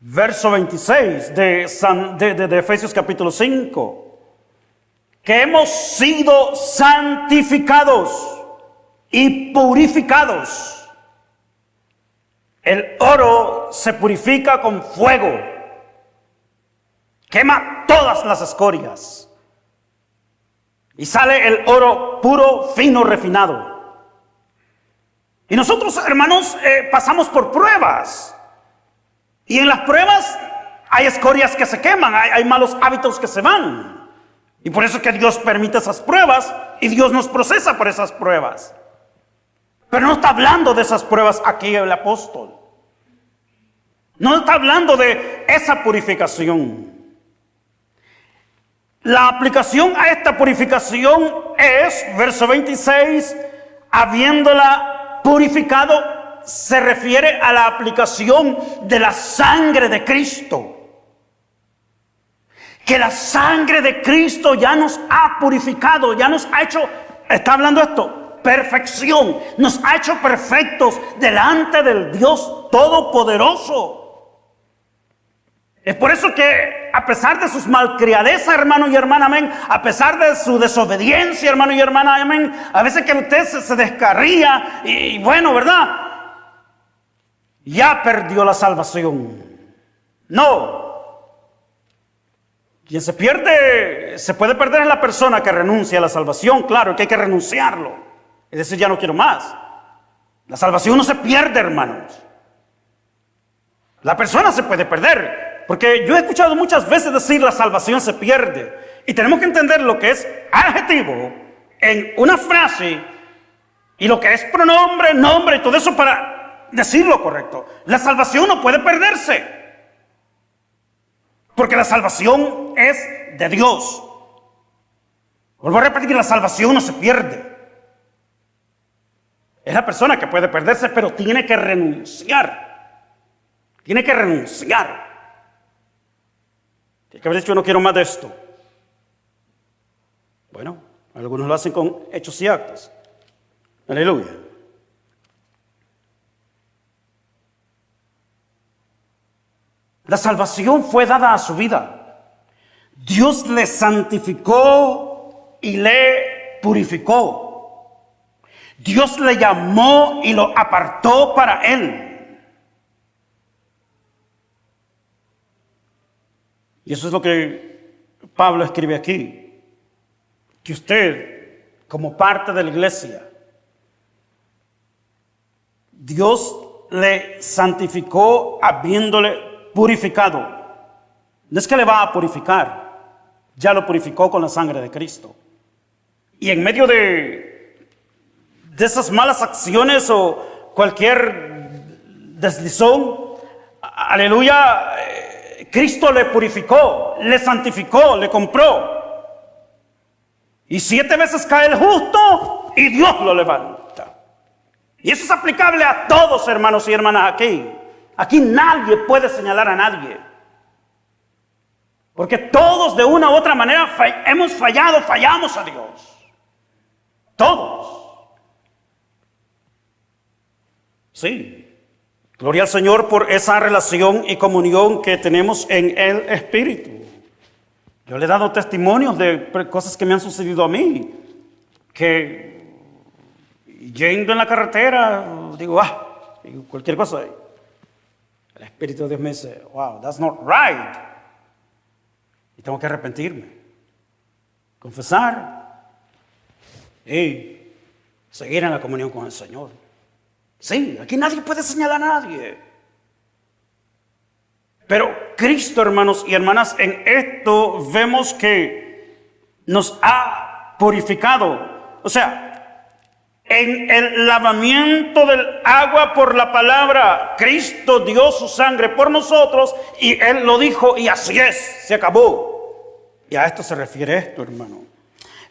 Verso 26 de Efesios capítulo 5. Que hemos sido santificados y purificados. El oro se purifica con fuego. Quema todas las escorias. Y sale el oro puro, fino, refinado. Y nosotros, hermanos, pasamos por pruebas. Y en las pruebas hay escorias que se queman, hay malos hábitos que se van. Y por eso es que Dios permite esas pruebas y Dios nos procesa por esas pruebas. Pero no está hablando de esas pruebas aquí el apóstol. No está hablando de esa purificación. La aplicación a esta purificación es, verso 26, habiéndola purificado, se refiere a la aplicación de la sangre de Cristo. Que la sangre de Cristo ya nos ha purificado, ya nos ha hecho, está hablando esto, perfección. Nos ha hecho perfectos delante del Dios Todopoderoso. Es por eso que a pesar de sus malcriadezas, hermano y hermana, amén, a pesar de su desobediencia, hermano y hermana, amén, a veces que usted se descarría y bueno, ¿verdad? Ya perdió la salvación. No. Quien se pierde, se puede perder es la persona que renuncia a la salvación, claro, que hay que renunciarlo. Es decir, ya no quiero más. La salvación no se pierde, hermanos. La persona se puede perder. Porque yo he escuchado muchas veces decir la salvación se pierde. Y tenemos que entender lo que es adjetivo en una frase y lo que es pronombre, nombre y todo eso para decir lo correcto. La salvación no puede perderse, porque la salvación es de Dios. Vuelvo a repetir, la salvación no se pierde. Es la persona que puede perderse, pero tiene que renunciar. Tiene que renunciar. Tiene que haber dicho, yo no quiero más de esto. Bueno, algunos lo hacen con hechos y actos. Aleluya. La salvación fue dada a su vida. Dios le santificó y le purificó. Dios le llamó y lo apartó para Él. Y eso es lo que Pablo escribe aquí. Que usted, como parte de la iglesia, Dios le santificó habiéndole purificado. No es que le va a purificar, ya lo purificó con la sangre de Cristo. Y en medio de esas malas acciones o cualquier deslizón, aleluya, Cristo le purificó, le santificó, le compró. Y 7 veces cae el justo y Dios lo levanta. Y eso es aplicable a todos, hermanos y hermanas, aquí. Aquí nadie puede señalar a nadie. Porque todos de una u otra manera hemos fallado, fallamos a Dios. Todos. Sí. Gloria al Señor por esa relación y comunión que tenemos en el Espíritu. Yo le he dado testimonios de cosas que me han sucedido a mí. Que yendo en la carretera, digo, cualquier cosa. El Espíritu de Dios me dice, wow, that's not right. Y tengo que arrepentirme, confesar y seguir en la comunión con el Señor. Sí, aquí nadie puede señalar a nadie. Pero Cristo, hermanos y hermanas, en esto vemos que nos ha purificado. O sea, en el lavamiento del agua por la palabra, Cristo dio su sangre por nosotros y Él lo dijo y así es, se acabó. Y a esto se refiere esto, hermano.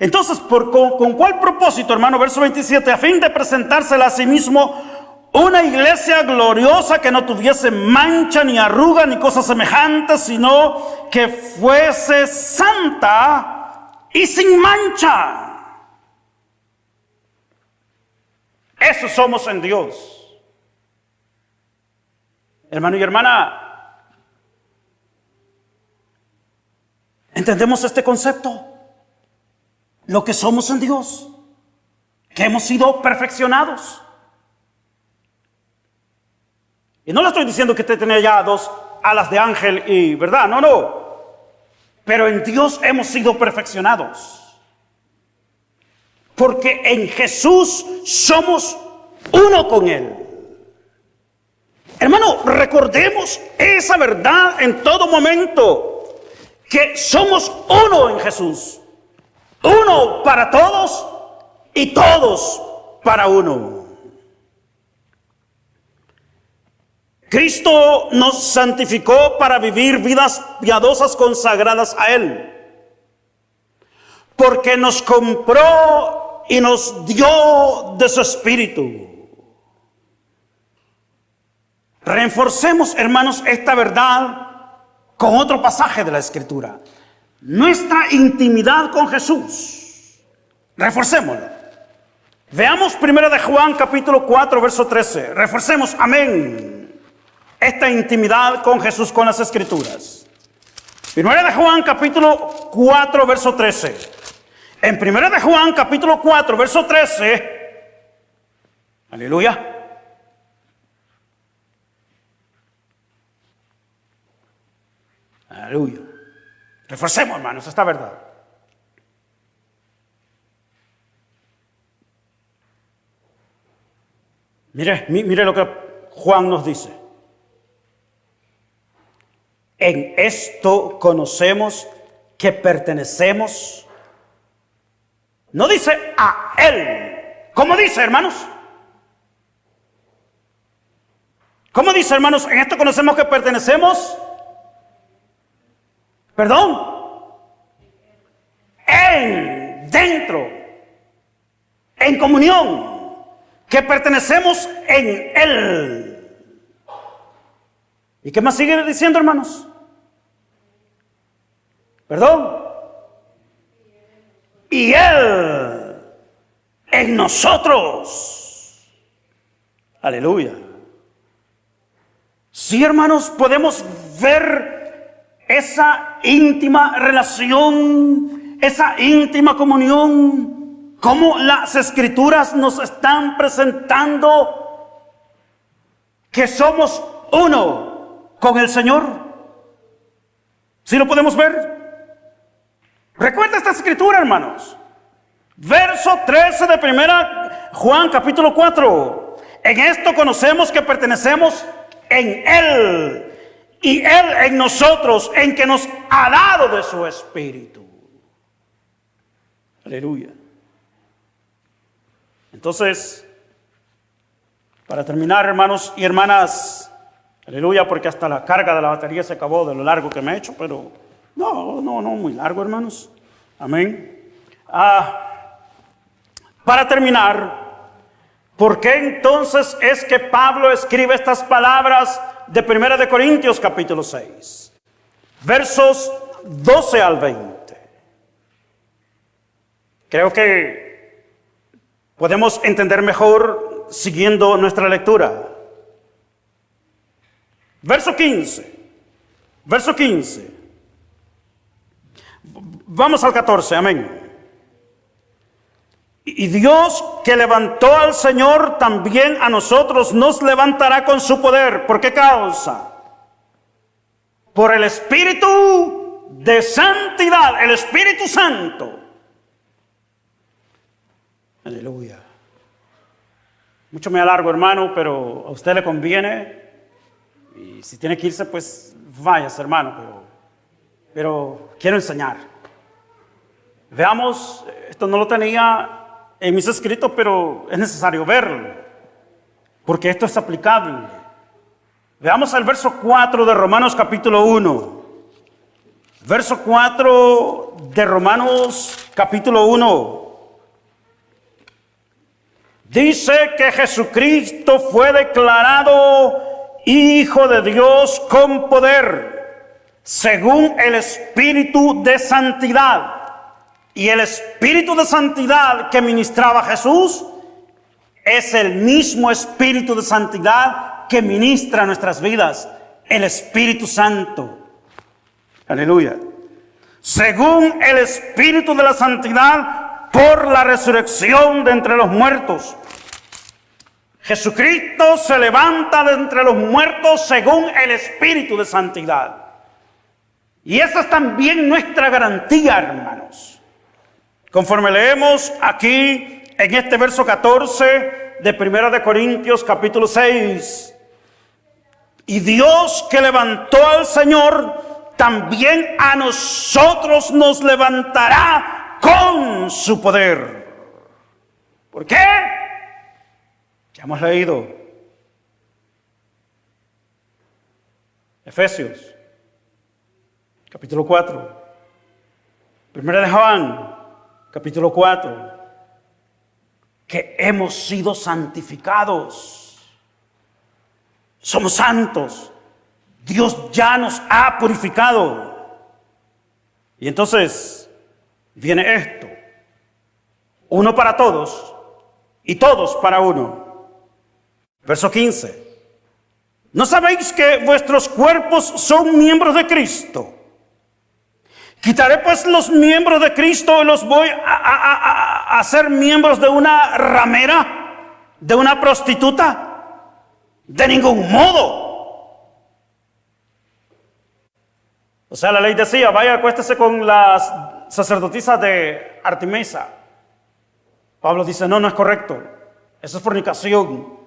Entonces, ¿con cuál propósito, hermano? Verso 27, a fin de presentársela a sí mismo una iglesia gloriosa que no tuviese mancha ni arruga ni cosas semejantes, sino que fuese santa y sin mancha. Eso somos en Dios. Hermano y hermana, ¿entendemos este concepto? Lo que somos en Dios, que hemos sido perfeccionados. Y no le estoy diciendo que usted tenía ya 2 alas de ángel y, ¿verdad? No. Pero en Dios hemos sido perfeccionados. Porque en Jesús somos uno con Él. Hermano, recordemos esa verdad en todo momento. Que somos uno en Jesús. Uno para todos y todos para uno. Cristo nos santificó para vivir vidas piadosas consagradas a Él. Porque nos compró y nos dio de su Espíritu. Reforcemos, hermanos, esta verdad con otro pasaje de la Escritura. Nuestra intimidad con Jesús. Reforcémosla. Veamos 1 de Juan capítulo 4 verso 13. Reforcemos, amén, esta intimidad con Jesús con las Escrituras. 1 de Juan capítulo 4 verso 13. En 1 de Juan capítulo 4 verso 13. Aleluya. Aleluya. Reforcemos, hermanos, esta verdad. Mire lo que Juan nos dice. En esto conocemos que pertenecemos. No dice a Él. ¿Cómo dice, hermanos? ¿Cómo dice, hermanos? En esto conocemos que pertenecemos. Perdón. Dentro. En comunión. Que pertenecemos en Él. ¿Y qué más sigue diciendo, hermanos? Perdón. Y Él en nosotros. Aleluya. Sí, hermanos, podemos ver esa íntima relación, esa íntima comunión, cómo las Escrituras nos están presentando que somos uno con el Señor. ¿Sí lo podemos ver? Recuerda esta Escritura, hermanos. Verso 13 de 1 Juan capítulo 4. En esto conocemos que pertenecemos en Él y Él en nosotros, en que nos ha dado de su Espíritu. Aleluya. Entonces, para terminar, hermanos y hermanas, aleluya, porque hasta la carga de la batería se acabó de lo largo que me he hecho, pero no muy largo, hermanos. Amén. Para terminar, ¿por qué entonces es que Pablo escribe estas palabras de 1 de Corintios capítulo 6? Versos 12 al 20. Creo que podemos entender mejor siguiendo nuestra lectura. Verso 15. Verso 15. Vamos al 14, amén. Y Dios que levantó al Señor, también a nosotros nos levantará con su poder. ¿Por qué causa? Por el Espíritu de santidad, el Espíritu Santo. Aleluya. Mucho me alargo, hermano, pero a usted le conviene. Y si tiene que irse, pues váyase, hermano. Pero quiero enseñar. Veamos, esto no lo tenía en mis escritos, pero es necesario verlo, porque esto es aplicable. Veamos el verso 4 de Romanos capítulo 1. Verso 4 de Romanos capítulo 1. Dice que Jesucristo fue declarado Hijo de Dios con poder, según el Espíritu de santidad. Y el Espíritu de santidad que ministraba Jesús es el mismo Espíritu de santidad que ministra nuestras vidas, el Espíritu Santo. Aleluya. Según el Espíritu de la santidad, por la resurrección de entre los muertos. Jesucristo se levanta de entre los muertos según el Espíritu de santidad. Y esa es también nuestra garantía, hermanos. Conforme leemos aquí en este verso 14 de 1 de Corintios capítulo 6. Y Dios que levantó al Señor, también a nosotros nos levantará con su poder. ¿Por qué? Ya hemos leído. Efesios capítulo 4. 1 de Juan capítulo 4, que hemos sido santificados. Somos santos. Dios ya nos ha purificado. Y entonces viene esto. Uno para todos y todos para uno. Verso 15. ¿No sabéis que vuestros cuerpos son miembros de Cristo? Quitaré pues los miembros de Cristo y los voy a hacer miembros de una ramera, de una prostituta. De ningún modo. O sea, la ley decía, vaya, acuéstese con las sacerdotisas de Artemisa. Pablo dice, no es correcto. Eso es fornicación.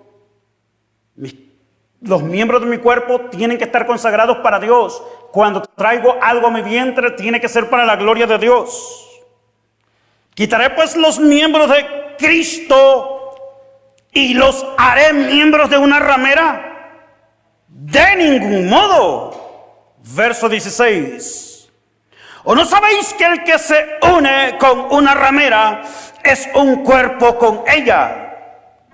Los miembros de mi cuerpo tienen que estar consagrados para Dios. Cuando traigo algo a mi vientre, tiene que ser para la gloria de Dios. Quitaré pues los miembros de Cristo y los haré miembros de una ramera. De ningún modo. Verso 16. ¿O no sabéis que el que se une con una ramera es un cuerpo con ella?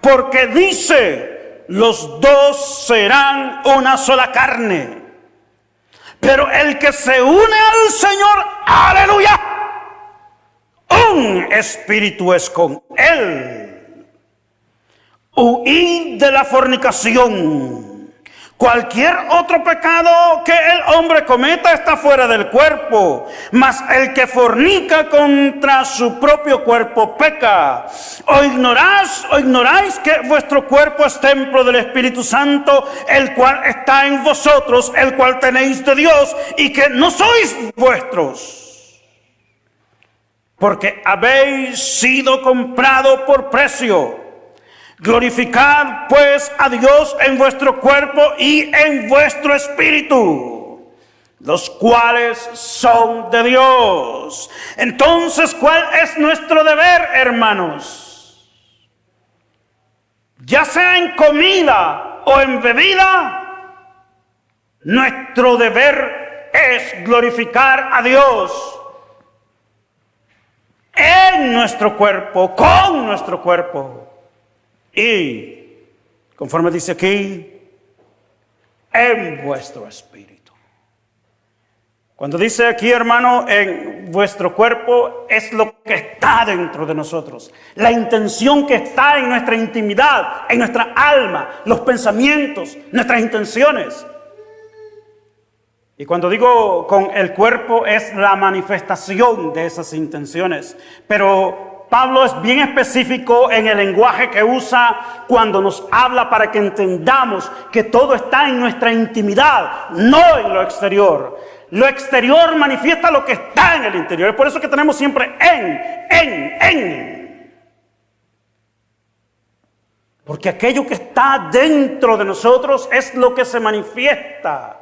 Porque dice, los dos serán una sola carne. Pero el que se une al Señor, aleluya, un espíritu es con él. Huid de la fornicación. Cualquier otro pecado que el hombre cometa está fuera del cuerpo, mas el que fornica contra su propio cuerpo peca. ¿O ignoráis que vuestro cuerpo es templo del Espíritu Santo, el cual está en vosotros, el cual tenéis de Dios, y que no sois vuestros? Porque habéis sido comprado por precio. Glorificad pues a Dios en vuestro cuerpo y en vuestro espíritu, los cuales son de Dios. Entonces, ¿cuál es nuestro deber, hermanos? Ya sea en comida o en bebida, nuestro deber es glorificar a Dios en nuestro cuerpo, con nuestro cuerpo. Y, conforme dice aquí, en vuestro espíritu. Cuando dice aquí, hermano, en vuestro cuerpo, es lo que está dentro de nosotros. La intención que está en nuestra intimidad, en nuestra alma, los pensamientos, nuestras intenciones. Y cuando digo con el cuerpo, es la manifestación de esas intenciones. Pero Pablo es bien específico en el lenguaje que usa cuando nos habla para que entendamos que todo está en nuestra intimidad, no en lo exterior. Lo exterior manifiesta lo que está en el interior. Es por eso que tenemos siempre en. Porque aquello que está dentro de nosotros es lo que se manifiesta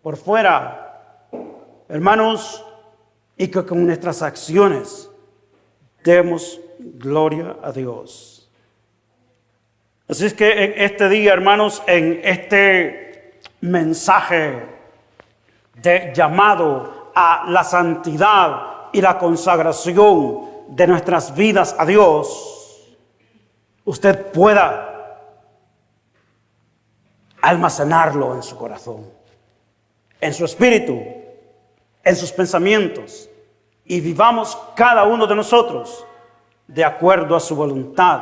por fuera. Hermanos, y que con nuestras acciones demos gloria a Dios. Así es que en este día, hermanos, en este mensaje de llamado a la santidad y la consagración de nuestras vidas a Dios, usted pueda almacenarlo en su corazón, en su espíritu, en sus pensamientos, y vivamos cada uno de nosotros de acuerdo a su voluntad.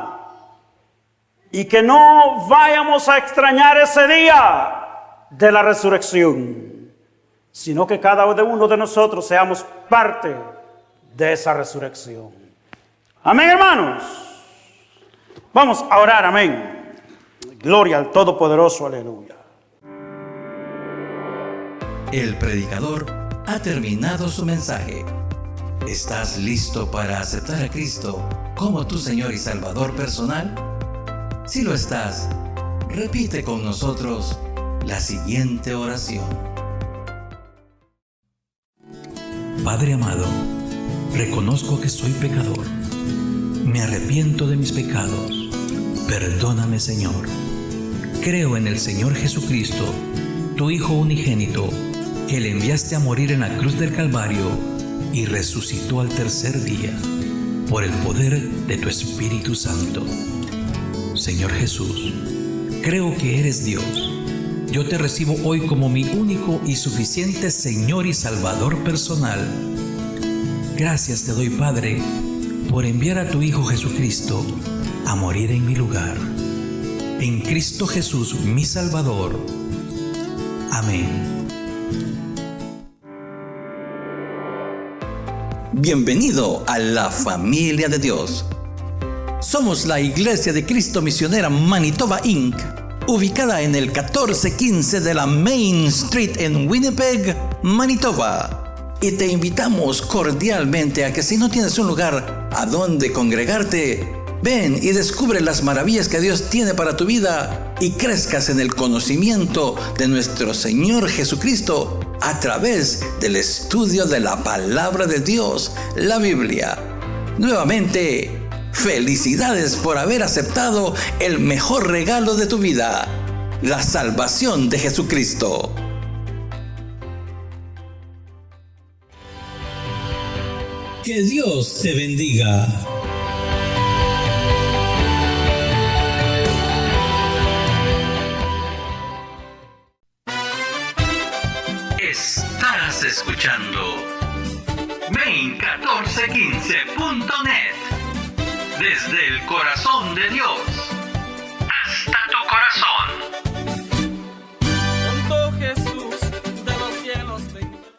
Y que no vayamos a extrañar ese día de la resurrección, sino que cada uno de nosotros seamos parte de esa resurrección. Amén, hermanos. Vamos a orar, amén. Gloria al Todopoderoso, aleluya. El predicador ha terminado su mensaje. ¿Estás listo para aceptar a Cristo como tu Señor y Salvador personal? Si lo estás, repite con nosotros la siguiente oración. Padre amado, reconozco que soy pecador. Me arrepiento de mis pecados. Perdóname, Señor. Creo en el Señor Jesucristo, tu Hijo unigénito, que le enviaste a morir en la cruz del Calvario y resucitó al tercer día por el poder de tu Espíritu Santo. Señor Jesús, creo que eres Dios. Yo te recibo hoy como mi único y suficiente Señor y Salvador personal. Gracias te doy, Padre, por enviar a tu Hijo Jesucristo a morir en mi lugar. En Cristo Jesús, mi Salvador. Amén. Bienvenido a la familia de Dios. Somos la Iglesia de Cristo Misionera Manitoba Inc., ubicada en el 1415 de la Main Street en Winnipeg, Manitoba. Y te invitamos cordialmente a que si no tienes un lugar a donde congregarte, Ven y descubre las maravillas que Dios tiene para tu vida y crezcas en el conocimiento de nuestro Señor Jesucristo a través del estudio de la palabra de Dios, la Biblia. Nuevamente, felicidades por haber aceptado el mejor regalo de tu vida, la salvación de Jesucristo. Que Dios te bendiga. Estás escuchando Main1415.net desde el corazón de Dios.